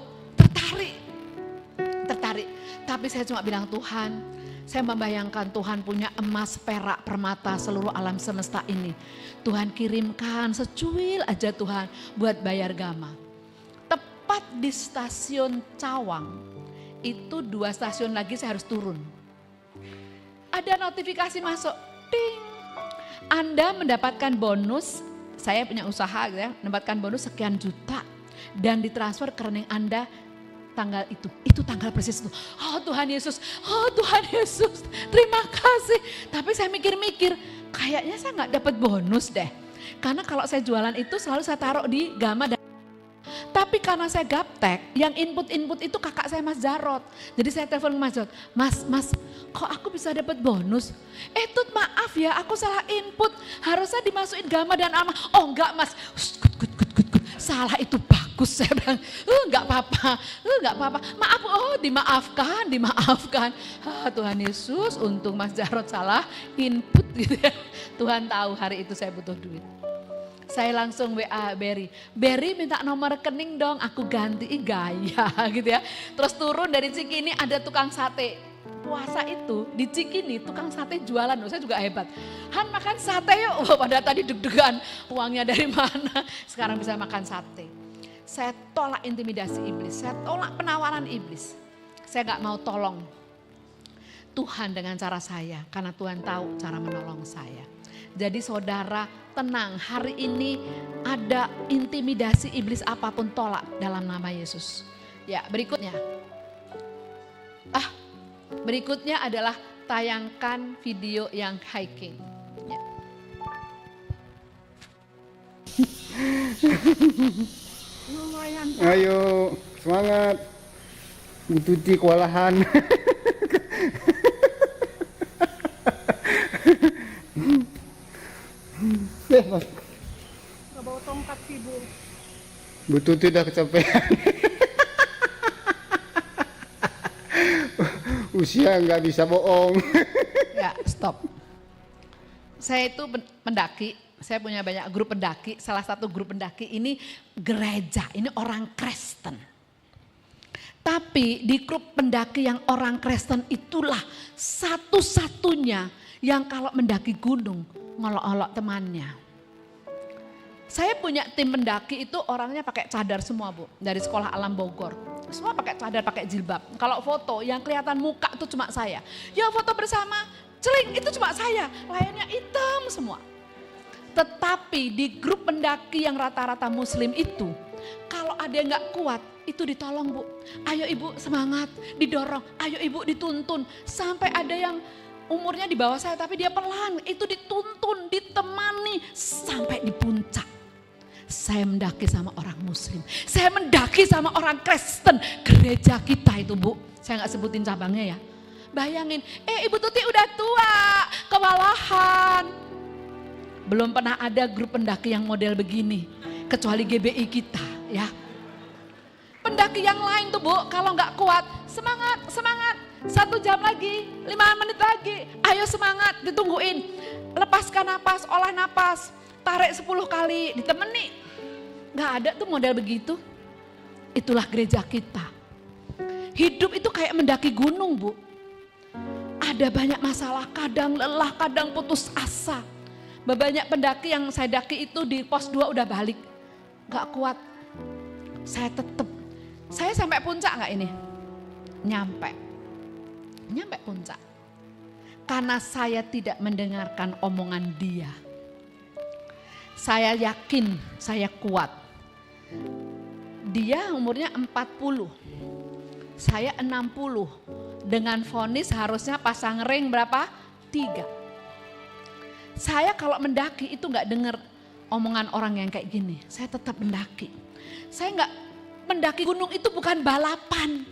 Tertarik. Tapi saya cuma bilang Tuhan, saya membayangkan Tuhan punya emas, perak, permata seluruh alam semesta ini. Tuhan kirimkan secuil aja Tuhan buat bayar Gama. Tepat di stasiun Cawang, itu 2 stasiun lagi saya harus turun. Ada notifikasi masuk, ding. Anda mendapatkan bonus, saya punya usaha gitu ya, mendapatkan bonus sekian juta dan ditransfer ke rekening Anda tanggal itu tanggal persis itu. Oh Tuhan Yesus, terima kasih. Tapi saya mikir-mikir, kayaknya saya nggak dapat bonus deh. Karena kalau saya jualan itu selalu saya taruh di Gama. Tapi karena saya gaptek, yang input itu kakak saya Mas Jarot. Jadi saya telepon Mas Jarot, Mas, kok aku bisa dapat bonus? Tut maaf ya, aku salah input. Harusnya dimasukin Gama dan Alma. Oh enggak Mas, good. Salah itu bagus, saya bilang, enggak apa-apa, maaf, dimaafkan. Tuhan Yesus, untung Mas Jarot salah input gitu ya. Tuhan tahu hari itu saya butuh duit. Saya langsung WA Berry minta nomor rekening dong, aku ganti, gaya gitu ya. Terus turun dari Cikini ada tukang sate. Puasa itu di Cikini tukang sate jualan, saya juga hebat. Han makan sate yuk, pada tadi deg-degan uangnya dari mana, sekarang bisa makan sate. Saya tolak intimidasi iblis, saya tolak penawaran iblis. Saya gak mau tolong Tuhan dengan cara saya, karena Tuhan tahu cara menolong saya. Jadi saudara tenang, hari ini ada intimidasi iblis apapun tolak dalam nama Yesus. Ya berikutnya. Berikutnya adalah tayangkan video yang hiking. Ya. Ayo semangat, Bu Tuti kewalahan. Mas. Gak bawa tongkat sih Bu Tuti udah kecapean. Usia nggak bisa bohong. Ya stop. Saya itu pendaki, saya punya banyak grup pendaki. Salah satu grup pendaki ini gereja, ini orang Kristen. Tapi di grup pendaki yang orang Kristen itulah satu-satunya yang kalau mendaki gunung ngolok-olok temannya. Saya punya tim pendaki itu orangnya pakai cadar semua Bu, dari sekolah alam Bogor. Semua pakai cadar, pakai jilbab. Kalau foto yang kelihatan muka itu cuma saya. Ya foto bersama, celing itu cuma saya. Layarnya hitam semua. Tetapi di grup pendaki yang rata-rata muslim itu, kalau ada yang gak kuat, itu ditolong Bu. Ayo Ibu semangat, didorong, ayo Ibu dituntun. Sampai ada yang umurnya di bawah saya tapi dia pelan, itu dituntun, ditemani sampai di puncak. Saya mendaki sama orang muslim, saya mendaki sama orang Kristen. Gereja kita itu Bu, saya gak sebutin cabangnya ya. Bayangin, Ibu Tuti udah tua, kewalahan. Belum pernah ada grup pendaki yang model begini, kecuali GBI kita ya. Pendaki yang lain tuh Bu, kalau nggak kuat, semangat, semangat. 1 jam lagi, 5 menit lagi, ayo semangat, ditungguin. Lepaskan napas, olah napas, tarik 10 kali, ditemani. Nggak ada tuh model begitu. Itulah gereja kita. Hidup itu kayak mendaki gunung Bu. Ada banyak masalah, kadang lelah, kadang putus asa. Banyak pendaki yang saya daki itu di pos 2 udah balik. Gak kuat. Saya tetap. Saya sampai puncak gak ini? Nyampe puncak. Karena saya tidak mendengarkan omongan dia. Saya yakin saya kuat. Dia umurnya 40. Saya 60. Dengan vonis harusnya pasang ring berapa? 3. Saya kalau mendaki itu gak dengar omongan orang yang kayak gini. Saya tetap mendaki. Saya gak mendaki gunung itu bukan balapan.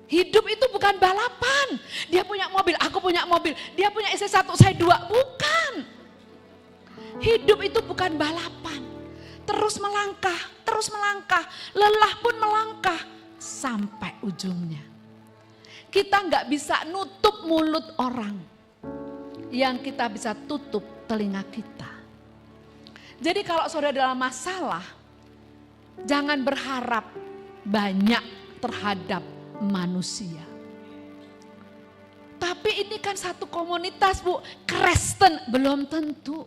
Hidup itu bukan balapan. Dia punya mobil, aku punya mobil. Dia punya istri 1, saya 2. Bukan. Hidup itu bukan balapan. Terus melangkah. Lelah pun melangkah sampai ujungnya. Kita nggak bisa nutup mulut orang. Yang kita bisa tutup telinga kita. Jadi kalau saudara dalam masalah, jangan berharap banyak terhadap manusia. Tapi ini kan satu komunitas Bu, Kristen belum tentu.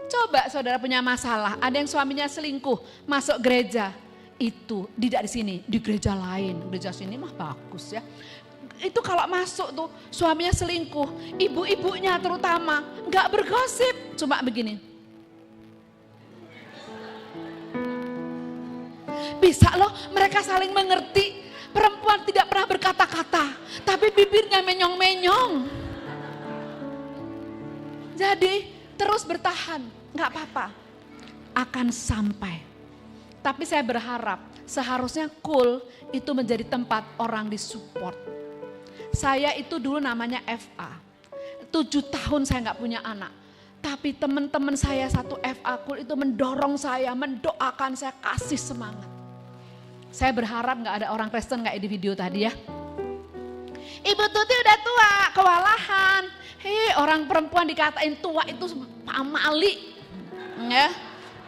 Coba saudara punya masalah, ada yang suaminya selingkuh, masuk gereja. Itu tidak di sini, di gereja lain. Gereja sini mah bagus ya. Itu kalau masuk tuh suaminya selingkuh, ibu-ibunya terutama nggak bergosip, cuma begini. Bisa loh mereka saling mengerti. Perempuan tidak pernah berkata-kata, tapi bibirnya menyong-menyong. Jadi terus bertahan, nggak apa-apa, akan sampai. Tapi saya berharap seharusnya Cool itu menjadi tempat orang disupport. Saya itu dulu namanya FA. 7 tahun saya nggak punya anak. Tapi teman-teman saya satu FA Cool itu mendorong saya, mendoakan saya, kasih semangat. Saya berharap nggak ada orang Kristen kayak di video tadi ya. Ibu Tuti udah tua, kewalahan. Hei, orang perempuan dikatain tua itu pamali. Ya.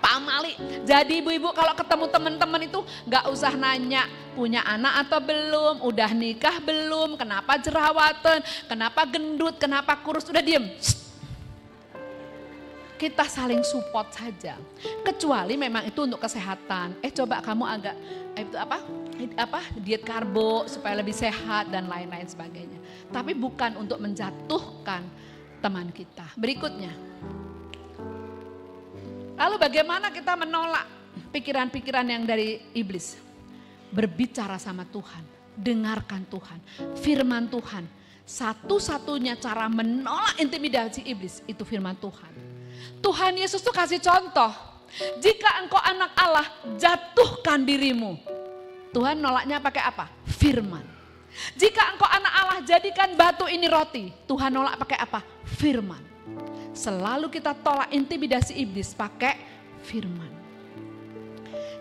Pamali. Jadi ibu-ibu kalau ketemu teman-teman itu gak usah nanya punya anak atau belum, udah nikah belum, kenapa jerawatan, kenapa gendut, kenapa kurus, udah diem. Kita saling support saja. Kecuali memang itu untuk kesehatan. Coba kamu agak itu apa? Diet karbo supaya lebih sehat dan lain-lain sebagainya. Tapi bukan untuk menjatuhkan teman kita. Berikutnya. Lalu bagaimana kita menolak pikiran-pikiran yang dari iblis? Berbicara sama Tuhan, dengarkan Tuhan, firman Tuhan. Satu-satunya cara menolak intimidasi iblis itu firman Tuhan. Tuhan Yesus tuh kasih contoh, jika engkau anak Allah, jatuhkan dirimu. Tuhan nolaknya pakai apa? Firman. Jika engkau anak Allah, jadikan batu ini roti. Tuhan nolak pakai apa? Firman. Selalu kita tolak intimidasi iblis pakai firman.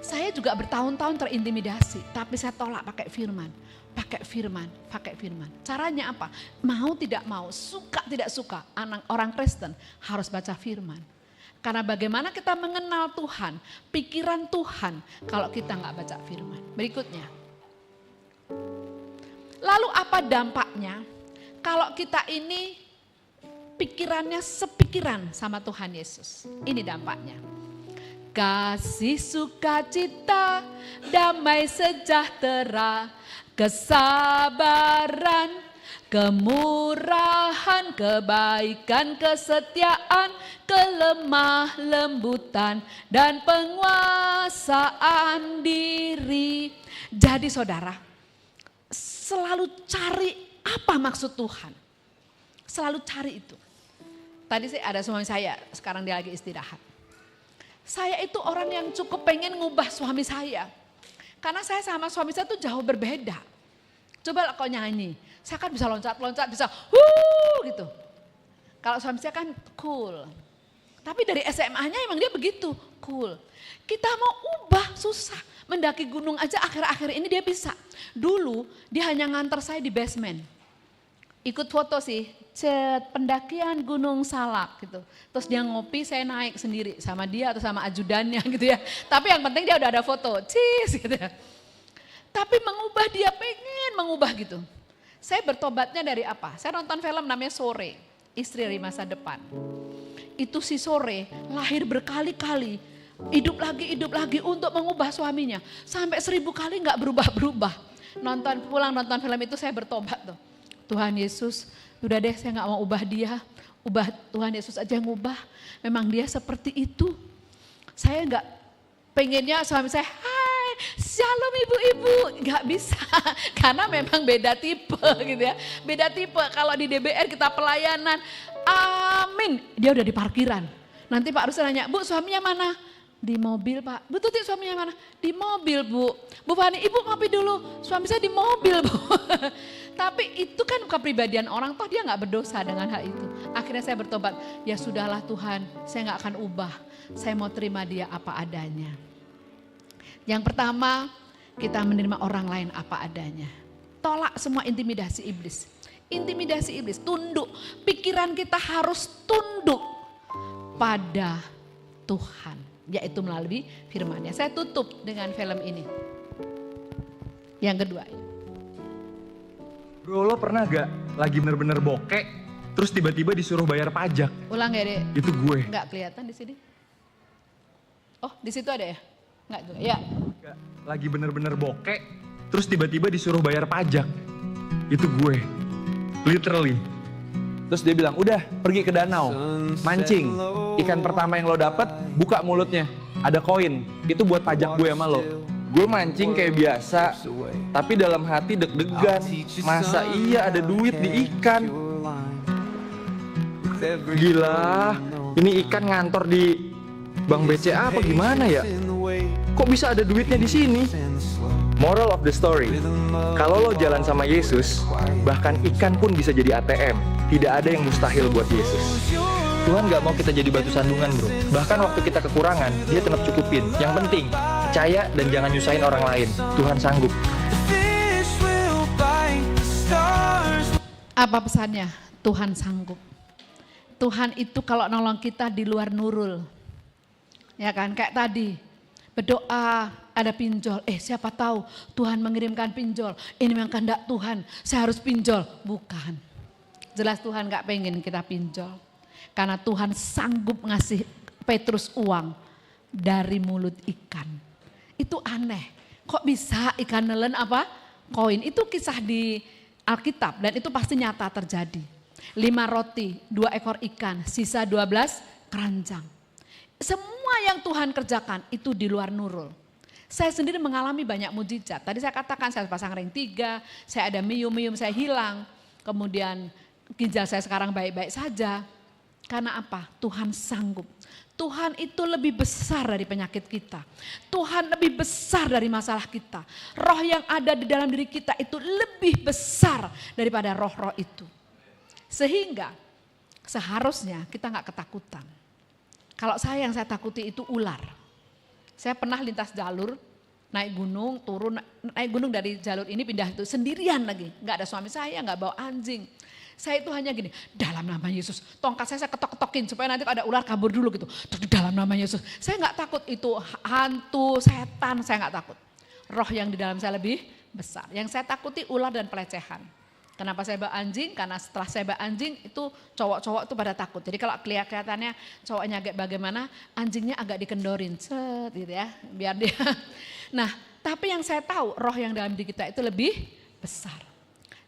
Saya juga bertahun-tahun terintimidasi, tapi saya tolak pakai firman. Pakai firman, pakai firman. Caranya apa? Mau tidak mau, suka tidak suka, orang Kristen harus baca firman. Karena bagaimana kita mengenal Tuhan, pikiran Tuhan kalau kita nggak baca firman. Berikutnya. Lalu apa dampaknya kalau kita ini pikirannya sepikiran sama Tuhan Yesus? Ini dampaknya. Kasih, sukacita, damai sejahtera, kesabaran, Kemurahan, kebaikan, kesetiaan, kelemah lembutan, dan penguasaan diri. Jadi saudara, selalu cari apa maksud Tuhan. Selalu cari itu. Tadi ada suami saya, sekarang dia lagi istirahat. Saya itu orang yang cukup pengen ngubah suami saya. Karena saya sama suami saya tuh jauh berbeda. Coba kau nyanyi, saya kan bisa loncat-loncat, bisa gitu. Kalau suami saya kan cool. Tapi dari SMA-nya emang dia begitu, cool. Kita mau ubah susah. Mendaki gunung aja akhir-akhir ini dia bisa. Dulu dia hanya nganter saya di basement. Ikut foto sih, pendakian Gunung Salak gitu. Terus dia ngopi, saya naik sendiri sama dia atau sama ajudannya gitu ya. Tapi yang penting dia udah ada foto, gitu ya. Tapi mengubah, dia pengen mengubah gitu. Saya bertobatnya dari apa? Saya nonton film namanya Sore, Istri dari Masa Depan. Itu si Sore lahir berkali-kali, hidup lagi untuk mengubah suaminya. Sampai 1000 kali gak berubah-berubah. Pulang nonton film itu saya bertobat tuh. Tuhan Yesus, udah deh saya gak mau ubah dia. Ubah Tuhan Yesus aja yang ubah. Memang dia seperti itu. Saya gak pengennya suami saya, hai shalom ibu-ibu. Gak bisa, karena memang beda tipe gitu ya. Beda tipe, kalau di DBR kita pelayanan, amin. Dia udah di parkiran. Nanti Pak Ruslan nanya, Bu suaminya mana? Di mobil Pak. Bu Tuti suaminya mana? Di mobil Bu. Bu Fani, ibu ngopi dulu. Suami saya di mobil Bu. Tapi itu kan kepribadian orang, toh dia gak berdosa dengan hal itu. Akhirnya saya bertobat, ya sudahlah Tuhan, saya gak akan ubah. Saya mau terima dia apa adanya. Yang pertama, kita menerima orang lain apa adanya. Tolak semua intimidasi iblis. Intimidasi iblis, tunduk. Pikiran kita harus tunduk pada Tuhan. Yaitu melalui firman-Nya. Saya tutup dengan film ini. Yang kedua. Bro, lo pernah gak lagi bener-bener bokek, terus tiba-tiba disuruh bayar pajak? Ulang ya deh. Itu gue. Enggak kelihatan di sini. Oh, di situ ada ya? Enggak juga. Ya. Lagi bener-bener bokek, terus tiba-tiba disuruh bayar pajak. Itu gue. Literally. Terus dia bilang, udah pergi ke danau, mancing. Ikan pertama yang lo dapet, buka mulutnya. Ada koin, itu buat pajak gue sama lo. Gue mancing kayak biasa, tapi dalam hati deg-degan. Masa iya ada duit di ikan? Gila, ini ikan ngantor di Bank BCA apa gimana ya? Kok bisa ada duitnya di sini? Moral of the story, kalau lo jalan sama Yesus, bahkan ikan pun bisa jadi ATM. Tidak ada yang mustahil buat Yesus. Tuhan gak mau kita jadi batu sandungan bro. Bahkan waktu kita kekurangan, dia tetap cukupin. Yang penting, percaya dan jangan nyusahin orang lain. Tuhan sanggup. Apa pesannya? Tuhan sanggup. Tuhan itu kalau nolong kita di luar nurul. Ya kan, kayak tadi. Berdoa, ada pinjol. Siapa tahu Tuhan mengirimkan pinjol. Ini memang kehendak Tuhan, saya harus pinjol. Bukan. Jelas Tuhan gak pengen kita pinjol. Karena Tuhan sanggup ngasih Petrus uang dari mulut ikan. Itu aneh. Kok bisa ikan nelen apa? Koin. Itu kisah di Alkitab dan itu pasti nyata terjadi. 5 roti, 2 ekor ikan, sisa 12 keranjang. Semua yang Tuhan kerjakan itu di luar nurul. Saya sendiri mengalami banyak mujizat. Tadi saya katakan saya pasang ring 3, saya ada mium-mium saya hilang. Kemudian ginjal saya sekarang baik-baik saja. Karena apa? Tuhan sanggup. Tuhan itu lebih besar dari penyakit kita. Tuhan lebih besar dari masalah kita. Roh yang ada di dalam diri kita itu lebih besar daripada roh-roh itu. Sehingga seharusnya kita gak ketakutan. Kalau yang saya takuti itu ular. Saya pernah lintas jalur, naik gunung, turun, naik gunung dari jalur ini pindah itu sendirian lagi. Gak ada suami saya, gak bawa anjing. Saya itu hanya gini, dalam nama Yesus, tongkat saya ketok-ketokin supaya nanti ada ular kabur dulu gitu. Dalam nama Yesus, saya gak takut itu hantu, setan, saya gak takut. Roh yang di dalam saya lebih besar. Yang saya takuti ular dan pelecehan. Kenapa saya bawa anjing? Karena setelah saya bawa anjing itu cowok-cowok itu pada takut. Jadi kalau kelihatannya cowoknya agak bagaimana, anjingnya agak dikendorin, set gitu ya, biar dia. Nah, tapi yang saya tahu roh yang dalam diri kita itu lebih besar.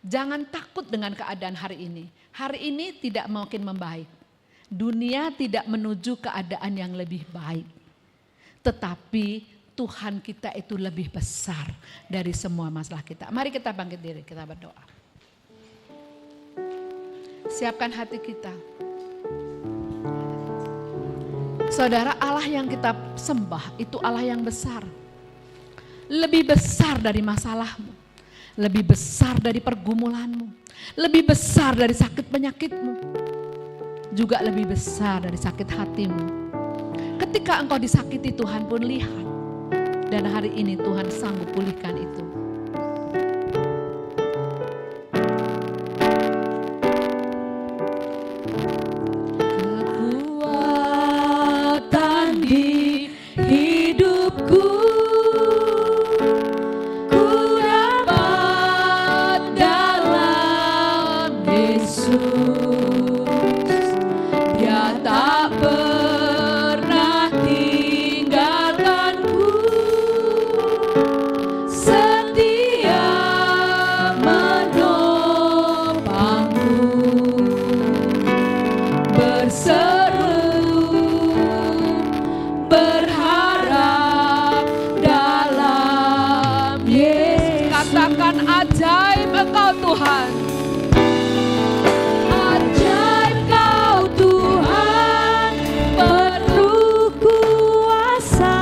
Jangan takut dengan keadaan hari ini. Hari ini tidak makin membaik. Dunia tidak menuju keadaan yang lebih baik. Tetapi Tuhan kita itu lebih besar dari semua masalah kita. Mari kita bangkit diri, kita berdoa. Siapkan hati kita. Saudara, Allah yang kita sembah itu Allah yang besar. Lebih besar dari masalahmu. Lebih besar dari pergumulanmu. Lebih besar dari sakit penyakitmu. Juga lebih besar dari sakit hatimu. Ketika engkau disakiti, Tuhan pun lihat. Dan hari ini Tuhan sanggup pulihkan itu. Kekuatan di hidupku, ku dapat dalam Yesus. Dia tak pernah tinggalkanku, setia menopangku, berseru berharap dalam Yesus. Katakan ajaib Engkau Tuhan. Ajaib Kau Tuhan, penuh kuasa,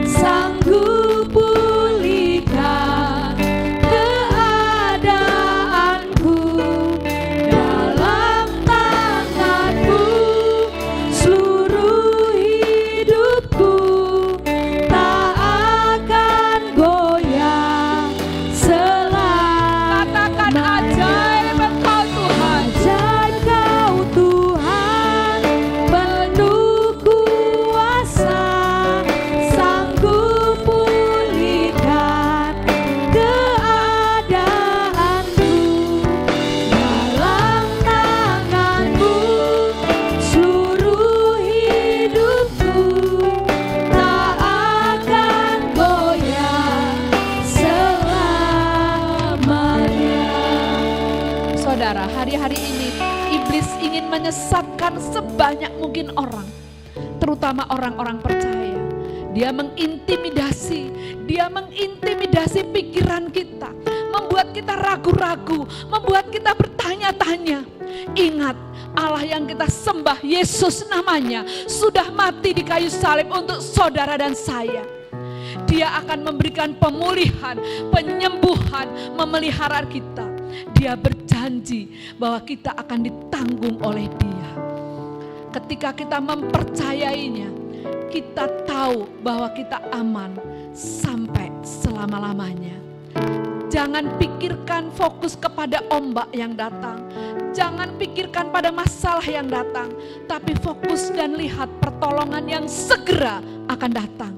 sanggup pulihkan keadaanku. Dalam tangan-Mu seluruh hidupku tak akan goyah Katakan selamanya. ajaib Engkau Tuhan. Ajaib Kau Tuhan, penuh kuasa, sanggup pulihkan keadaanku. Dalam tangan-Mu seluruh hidupku tak akan goyah selamanya. Saudara, hari-hari ini iblis ingin menyesatkan sebanyak mungkin orang, terutama orang-orang percaya. Dia mengintimidasi pikiran kita, membuat kita ragu-ragu, membuat kita bertanya-tanya. Ingat, Allah yang kita sembah, Yesus namanya, sudah mati di kayu salib untuk saudara dan saya. Dia akan memberikan pemulihan, penyembuhan, memelihara kita. Dia berjanji bahwa kita akan ditanggung oleh Dia. Ketika kita mempercayainya, kita tahu bahwa kita aman sampai selama-lamanya. Jangan pikirkan fokus kepada ombak yang datang. Jangan pikirkan pada masalah yang datang. Tapi fokus dan lihat pertolongan yang segera akan datang.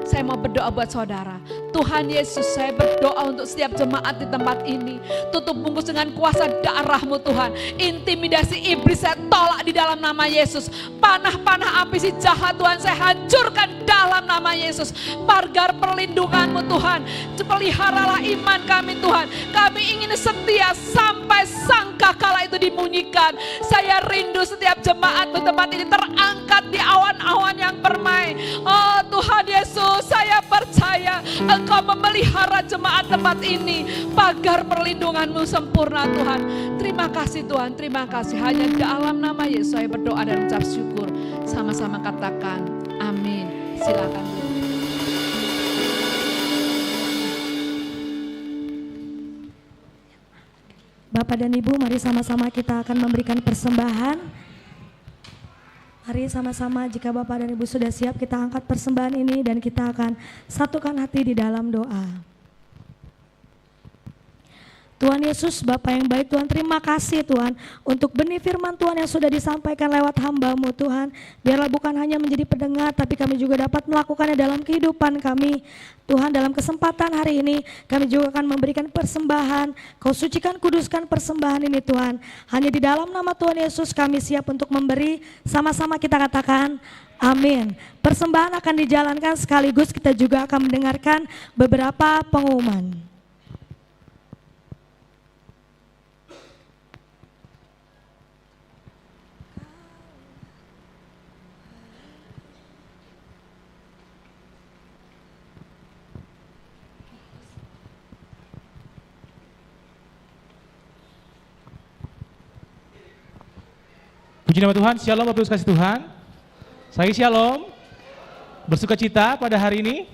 Saya mau berdoa buat saudara. Tuhan Yesus, saya berdoa untuk setiap jemaat di tempat ini. Tutup bungkus dengan kuasa darah-Mu Tuhan. Intimidasi iblis saya tolak di dalam nama Yesus. Panah-panah api si jahat Tuhan saya hancurkan dalam nama Yesus. Pagar perlindungan-Mu Tuhan. Peliharalah iman kami Tuhan. Kami ingin setia sampai sangkakala itu dimunyikan. Saya rindu setiap jemaat di tempat ini terangkat di awan-awan yang permai. Oh Tuhan Yesus, saya percaya Engkau memelihara jemaat tempat ini. Pagar perlindungan-Mu sempurna Tuhan. Terima kasih Tuhan, terima kasih. Hanya dalam nama Yesus saya berdoa dan ucap syukur. Sama-sama katakan amin. Silakan. Bapak dan Ibu, mari sama-sama kita akan memberikan persembahan. Mari sama-sama, jika Bapak dan Ibu sudah siap, kita angkat persembahan ini dan kita akan satukan hati di dalam doa. Tuhan Yesus, Bapa yang baik Tuhan, terima kasih Tuhan untuk benih firman Tuhan yang sudah disampaikan lewat hamba-Mu Tuhan. Biarlah bukan hanya menjadi pendengar, tapi kami juga dapat melakukannya dalam kehidupan kami. Tuhan, dalam kesempatan hari ini kami juga akan memberikan persembahan. Kau sucikan, kuduskan persembahan ini Tuhan. Hanya di dalam nama Tuhan Yesus kami siap untuk memberi. Sama-sama kita katakan amin. Persembahan akan dijalankan sekaligus kita juga akan mendengarkan beberapa pengumuman. Puji nama Tuhan, shalom Bapak Ibu kasih Tuhan. Saya shalom, bersuka cita pada hari ini.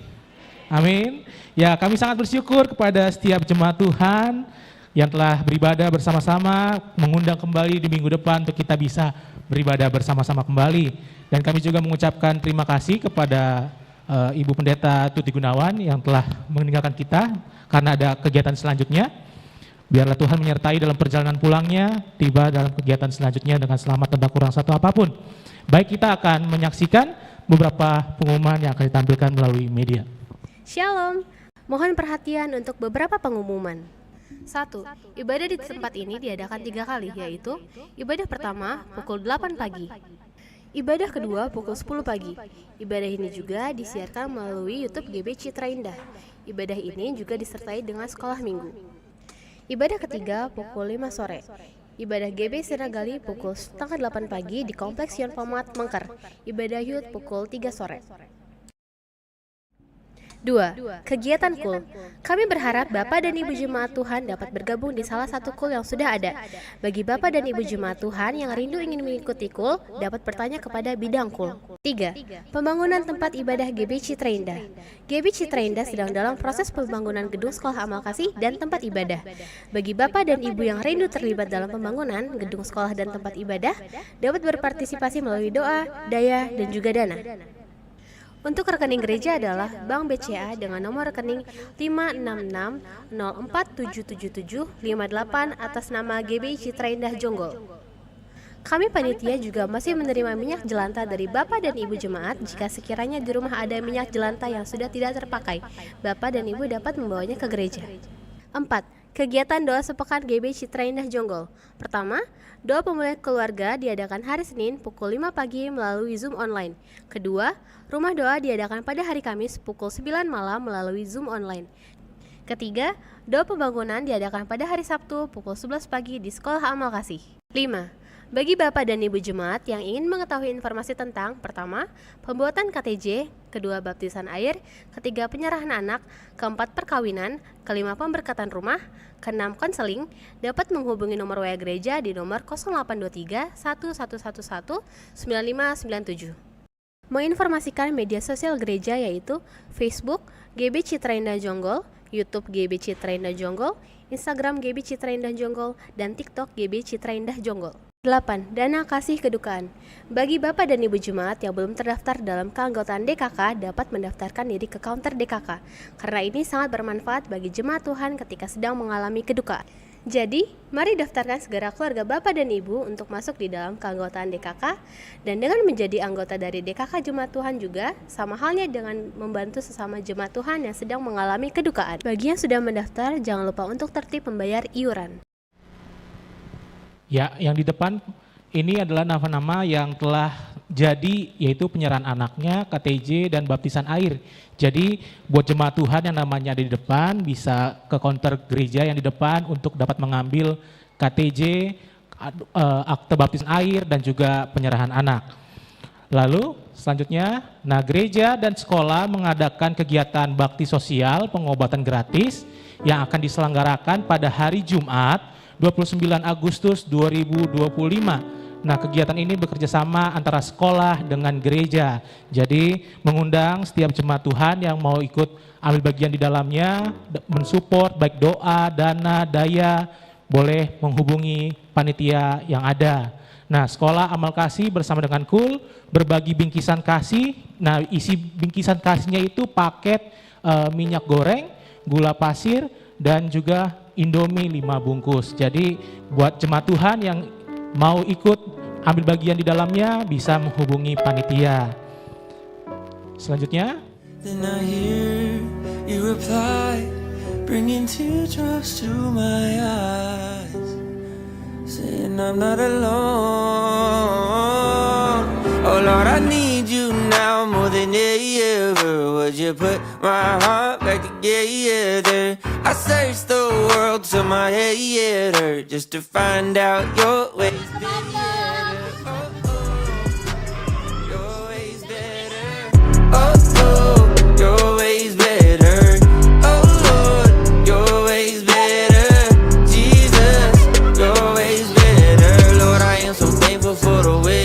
Amin. Ya, kami sangat bersyukur kepada setiap jemaat Tuhan yang telah beribadah bersama-sama, mengundang kembali di minggu depan untuk kita bisa beribadah bersama-sama kembali. Dan kami juga mengucapkan terima kasih kepada Ibu Pendeta Tuti Gunawan yang telah meninggalkan kita karena ada kegiatan selanjutnya. Biarlah Tuhan menyertai dalam perjalanan pulangnya, tiba dalam kegiatan selanjutnya dengan selamat tanpa kurang satu apapun. Baik, kita akan menyaksikan beberapa pengumuman yang akan ditampilkan melalui media. Shalom, mohon perhatian untuk beberapa pengumuman. 1. Ibadah di tempat ini diadakan 3 kali, yaitu ibadah pertama pukul 8 pagi, ibadah kedua pukul 10 pagi. Ibadah ini juga disiarkan melalui YouTube GB Citra Indah. Ibadah ini juga disertai dengan sekolah minggu. Ibadah ketiga pukul 5 sore. Ibadah GB Sinagali pukul 7:30 pagi di Kompleks Yon Pomat, Mengker. Ibadah Youth pukul 3 sore. 2. Kegiatan KUL. Kami berharap Bapak dan Ibu Jemaat Tuhan dapat bergabung di salah satu KUL yang sudah ada. Bagi Bapak dan Ibu Jemaat Tuhan yang rindu ingin mengikuti KUL, dapat bertanya kepada bidang KUL. 3. Pembangunan tempat ibadah GB Citra Indah. GB Citra Indah sedang dalam proses pembangunan gedung sekolah amal kasih dan tempat ibadah. Bagi Bapak dan Ibu yang rindu terlibat dalam pembangunan gedung sekolah dan tempat ibadah, dapat berpartisipasi melalui doa, daya, dan juga dana. Untuk rekening gereja adalah Bank BCA dengan nomor rekening 56604777758 atas nama GB Citra Indah Jonggol. Kami panitia juga masih menerima minyak jelantah dari Bapak dan Ibu Jemaat jika sekiranya di rumah ada minyak jelantah yang sudah tidak terpakai. Bapak dan Ibu dapat membawanya ke gereja. 4. Kegiatan doa sepekan GB Citra Indah Jonggol. Pertama, doa pemulihan keluarga diadakan hari Senin pukul 5 pagi melalui Zoom online. Kedua, rumah doa diadakan pada hari Kamis pukul 9 malam melalui Zoom online. Ketiga, doa pembangunan diadakan pada hari Sabtu pukul 11 pagi di Sekolah Amal Kasih. 5. Bagi Bapak dan Ibu Jemaat yang ingin mengetahui informasi tentang pertama, pembuatan KTJ, kedua baptisan air, ketiga penyerahan anak, keempat perkawinan, kelima pemberkatan rumah, keenam konseling, dapat menghubungi nomor WA gereja di nomor 0823 1111 9597. Menginformasikan media sosial gereja yaitu Facebook GB Citra Indah Jonggol, YouTube GB Citra Indah Jonggol, Instagram GB Citra Indah Jonggol, dan TikTok GB Citra Indah Jonggol. 8. Dana kasih kedukaan. Bagi Bapak dan Ibu Jemaat yang belum terdaftar dalam keanggotaan DKK dapat mendaftarkan diri ke counter DKK, karena ini sangat bermanfaat bagi jemaat Tuhan ketika sedang mengalami kedukaan. Jadi, mari daftarkan segera keluarga Bapak dan Ibu untuk masuk di dalam keanggotaan DKK, dan dengan menjadi anggota dari DKK Jemaat Tuhan juga, sama halnya dengan membantu sesama jemaat Tuhan yang sedang mengalami kedukaan. Bagi yang sudah mendaftar, jangan lupa untuk tertib membayar iuran. Ya, yang di depan ini adalah nama-nama yang telah jadi, yaitu penyerahan anaknya, KTJ, dan baptisan air. Jadi buat jemaat Tuhan yang namanya ada di depan bisa ke counter gereja yang di depan untuk dapat mengambil KTJ, akte baptisan air, dan juga penyerahan anak. Lalu selanjutnya, gereja dan sekolah mengadakan kegiatan bakti sosial pengobatan gratis yang akan diselenggarakan pada hari Jumat 29 Agustus 2025. Kegiatan ini bekerja sama antara sekolah dengan gereja. Jadi mengundang setiap jemaat Tuhan yang mau ikut ambil bagian di dalamnya, mensupport baik doa, dana, daya, boleh menghubungi panitia yang ada. Sekolah Amal Kasih bersama dengan KUL berbagi bingkisan kasih. Isi bingkisan kasihnya itu paket minyak goreng, gula pasir, dan juga Indomie 5 bungkus. Jadi buat jemaat Tuhan yang mau ikut ambil bagian di dalamnya bisa menghubungi panitia. Selanjutnya, Then I hear you reply, bringing teardrops to my eyes, saying I'm not alone. Oh Lord, I need you now more than ever. Would you put my heart back together? I searched the world till my head hurt just to find out your ways better. Your ways better. Your ways better. Oh Lord, your ways better. Jesus, your ways better. Lord, I am so thankful for the way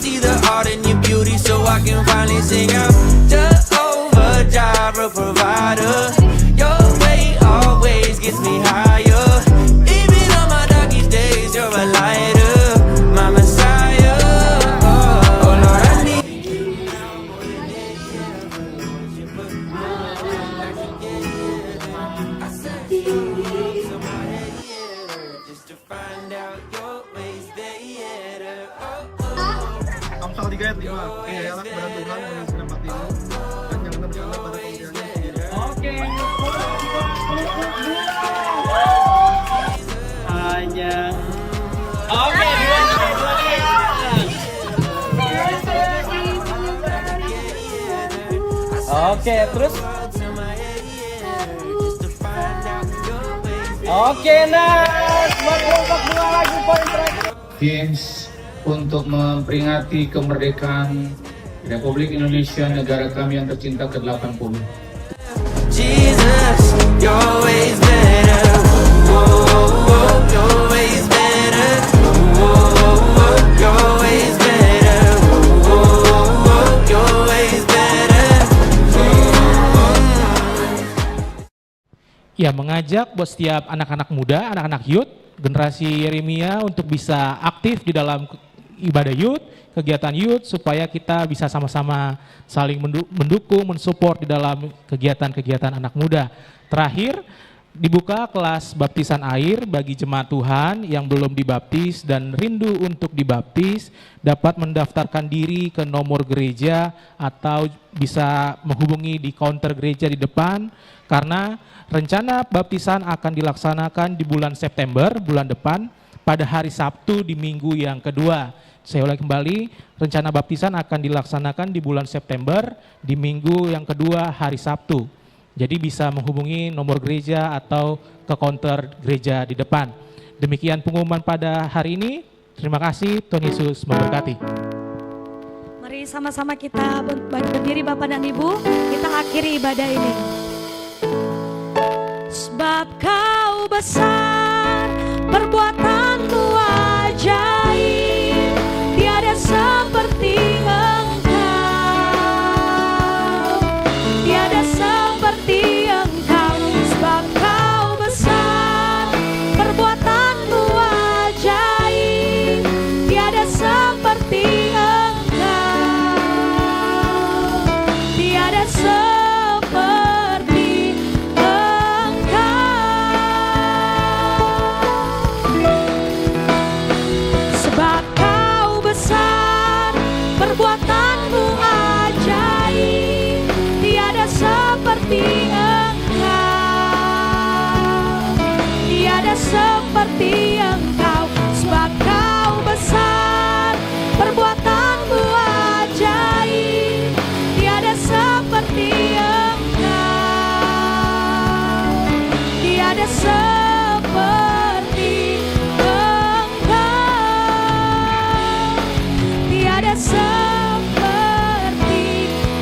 see the art in your beauty, so I can finally sing out. Jehovah Jireh, provider. Your way always gets me higher. Even on my darkest days, you're a lighter, my Messiah. Oh Lord, I need you now more than any ever. Would you put my heart back together? I search the world till my head hurt, just to find out your ways better. Amsal 3 ayat 5. Percayalah kepada Tuhan dengan segenap hatimu dan jangan bercanda pada kemudiannya sendiri. Oke. Hanya. Oke, dua. Oke, terus. Oke, nice. Bak bunga lagi poin terakhir. Games untuk memperingati kemerdekaan Republik Indonesia, negara kami yang tercinta ke-80. Jesus, your ways better. Whoa, your ways better. Whoa, your ways better. Whoa, your ways better. Ya, mengajak buat setiap anak-anak muda, anak-anak youth, generasi Yeremia untuk bisa aktif di dalam ibadah youth, kegiatan youth, supaya kita bisa sama-sama saling mendukung, mensupport di dalam kegiatan-kegiatan anak muda. Terakhir, dibuka kelas baptisan air bagi jemaat Tuhan yang belum dibaptis dan rindu untuk dibaptis, dapat mendaftarkan diri ke nomor gereja atau bisa menghubungi di counter gereja di depan, karena rencana baptisan akan dilaksanakan di bulan September, bulan depan, pada hari Sabtu di minggu yang kedua. Saya ulangi kembali, rencana baptisan akan dilaksanakan di bulan September di minggu yang kedua hari Sabtu. Jadi bisa menghubungi nomor gereja atau ke counter gereja di depan. Demikian pengumuman pada hari ini. Terima kasih, Tuhan Yesus memberkati. Mari sama-sama kita berdiri Bapak dan Ibu, kita akhiri ibadah ini. Sebab kau besar, perbuatanmu ajaib, tiada seperti Engkau, tiada seperti Engkau. Sebab kau besar, perbuatanmu ajaib, tiada seperti Engkau, tiada seperti perbuatanmu ajaib, tiada seperti Engkau, tiada seperti Engkau. Sebab kau besar, perbuatanmu ajaib, tiada seperti Engkau, tiada seperti Engkau, tiada seperti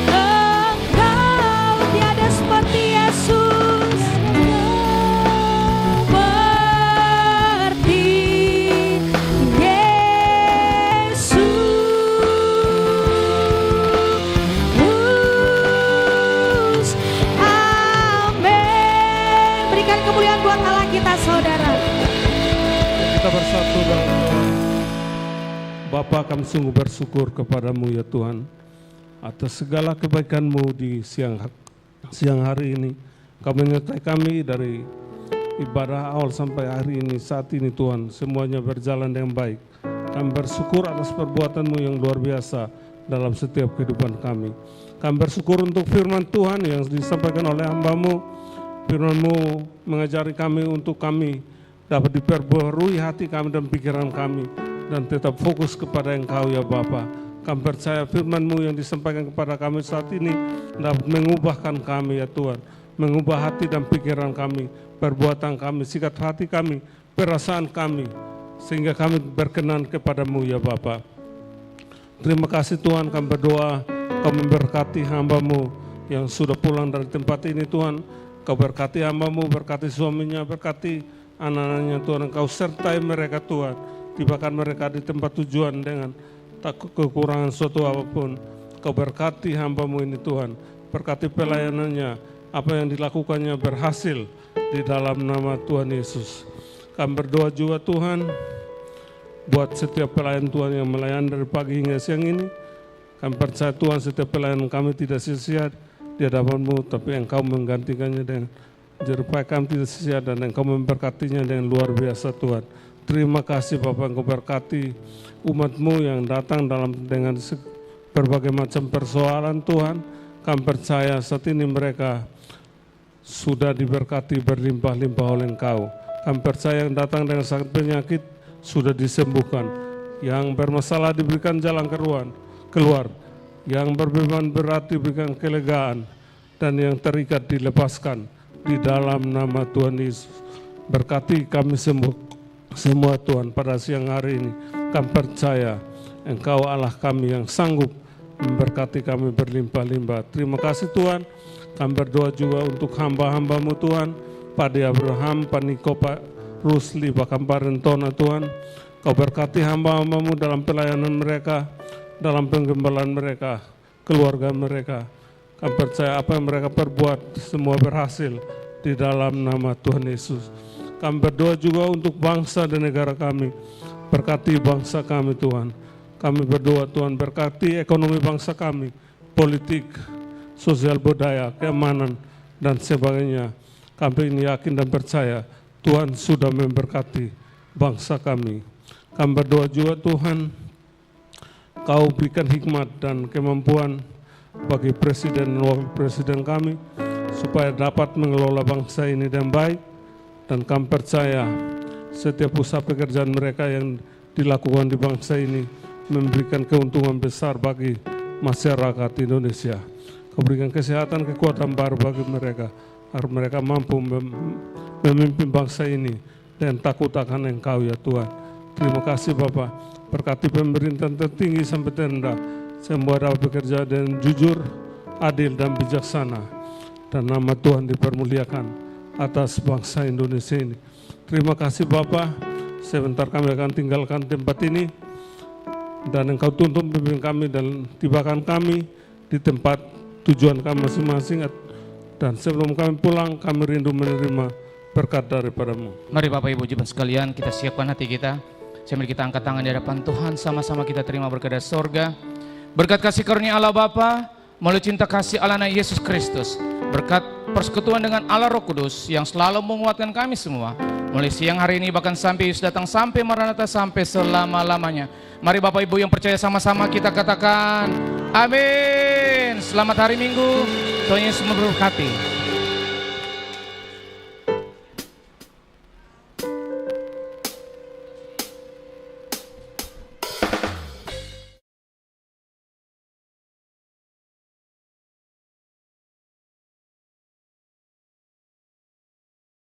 Engkau, tiada seperti Yesus, seperti Yesus. Amin. Berikan kemuliaan buat Allah kita, saudara. Kita bersatu dalam doa. Bapa, kami sungguh bersyukur kepadamu ya Tuhan atas segala kebaikan-Mu di siang hari ini. Kau menyertai kami dari ibadah awal sampai hari ini, saat ini Tuhan, semuanya berjalan dengan baik. Kami bersyukur atas perbuatan-Mu yang luar biasa dalam setiap kehidupan kami. Kami bersyukur untuk firman Tuhan yang disampaikan oleh hamba-Mu. Firman-Mu mengajari kami untuk kami dapat diperbarui hati kami dan pikiran kami, dan tetap fokus kepada Engkau ya Bapa. Kami percaya firman-Mu yang disampaikan kepada kami saat ini dapat mengubahkan kami ya Tuhan, mengubah hati dan pikiran kami, perbuatan kami, sikap hati kami, perasaan kami, sehingga kami berkenan kepadamu ya Bapa. Terima kasih Tuhan, kami berdoa Kau memberkati hamba-Mu yang sudah pulang dari tempat ini Tuhan. Kau berkati hamba-Mu, berkati suaminya, berkati anak-anaknya Tuhan. Engkau sertai mereka Tuhan, tibakan mereka di tempat tujuan dengan tak kekurangan suatu apapun. Kau berkati hamba-Mu ini Tuhan, berkati pelayanannya, apa yang dilakukannya berhasil di dalam nama Tuhan Yesus. Kami berdoa juga Tuhan, buat setiap pelayan Tuhan yang melayani dari pagi hingga siang ini. Kami percaya Tuhan setiap pelayanan kami tidak sia-sia di hadapan-Mu, tapi Engkau menggantikannya dengan jerupaya kami tidak sia-sia dan Engkau memberkatinya dengan luar biasa Tuhan. Terima kasih Bapak, Engkau berkati umat-Mu yang datang dengan berbagai macam persoalan Tuhan. Kami percaya saat ini mereka sudah diberkati berlimpah-limpah oleh Engkau. Kami percaya yang datang dengan sakit penyakit sudah disembuhkan. Yang bermasalah diberikan jalan keluar. Yang berbeban berat diberikan kelegaan. Dan yang terikat dilepaskan. Di dalam nama Tuhan Yesus. Berkati kami semua Tuhan pada siang hari ini. Kami percaya Engkau Allah kami yang sanggup memberkati kami berlimpah-limpah. Terima kasih Tuhan. Kami berdoa juga untuk hamba-hamba-Mu Tuhan. Pak Abraham, Pak Niko, Pak Rusli, Pak Kamparentona Tuhan. Kau berkati hamba-hamba-Mu dalam pelayanan mereka, dalam penggembalaan mereka, keluarga mereka. Kami percaya apa yang mereka perbuat semua berhasil di dalam nama Tuhan Yesus. Kami berdoa juga untuk bangsa dan negara kami. Berkati bangsa kami Tuhan. Kami berdoa Tuhan berkati ekonomi bangsa kami, politik, sosial budaya, keamanan, dan sebagainya. Kami ini yakin dan percaya Tuhan sudah memberkati bangsa kami. Kami berdoa juga Tuhan, Kau berikan hikmat dan kemampuan bagi Presiden dan Wakil Presiden kami, supaya dapat mengelola bangsa ini dengan baik. Dan kami percaya setiap usaha pekerjaan mereka yang dilakukan di bangsa ini memberikan keuntungan besar bagi masyarakat Indonesia. Kau berikan kesehatan, kekuatan baru bagi mereka, agar mereka mampu memimpin bangsa ini dan takut akan Engkau ya Tuhan. Terima kasih Bapak, berkati pemerintahan tertinggi sampai terendah, semua dapat bekerja dengan jujur, adil dan bijaksana, dan nama Tuhan dipermuliakan atas bangsa Indonesia ini. Terima kasih Bapak, sebentar kami akan tinggalkan tempat ini, dan Engkau tuntun pimpin kami dan tibakan kami di tempat tujuan kami masing-masing. Dan sebelum kami pulang, kami rindu menerima berkat daripada-Mu. Mari Bapak Ibu Jemaat sekalian, kita siapkan hati kita. Sambil kita angkat tangan di hadapan Tuhan, sama-sama kita terima berkat dari sorga. Berkat kasih karunia Allah Bapa, melalui cinta kasih Allah Yesus Kristus, berkat persekutuan dengan Allah Roh Kudus yang selalu menguatkan kami semua, mulai siang hari ini bahkan sampai Yesus datang, sampai Maranatha, sampai selama-lamanya. Mari Bapak Ibu yang percaya sama-sama kita katakan amin. Selamat hari Minggu, Tuhan Yesus memberkati.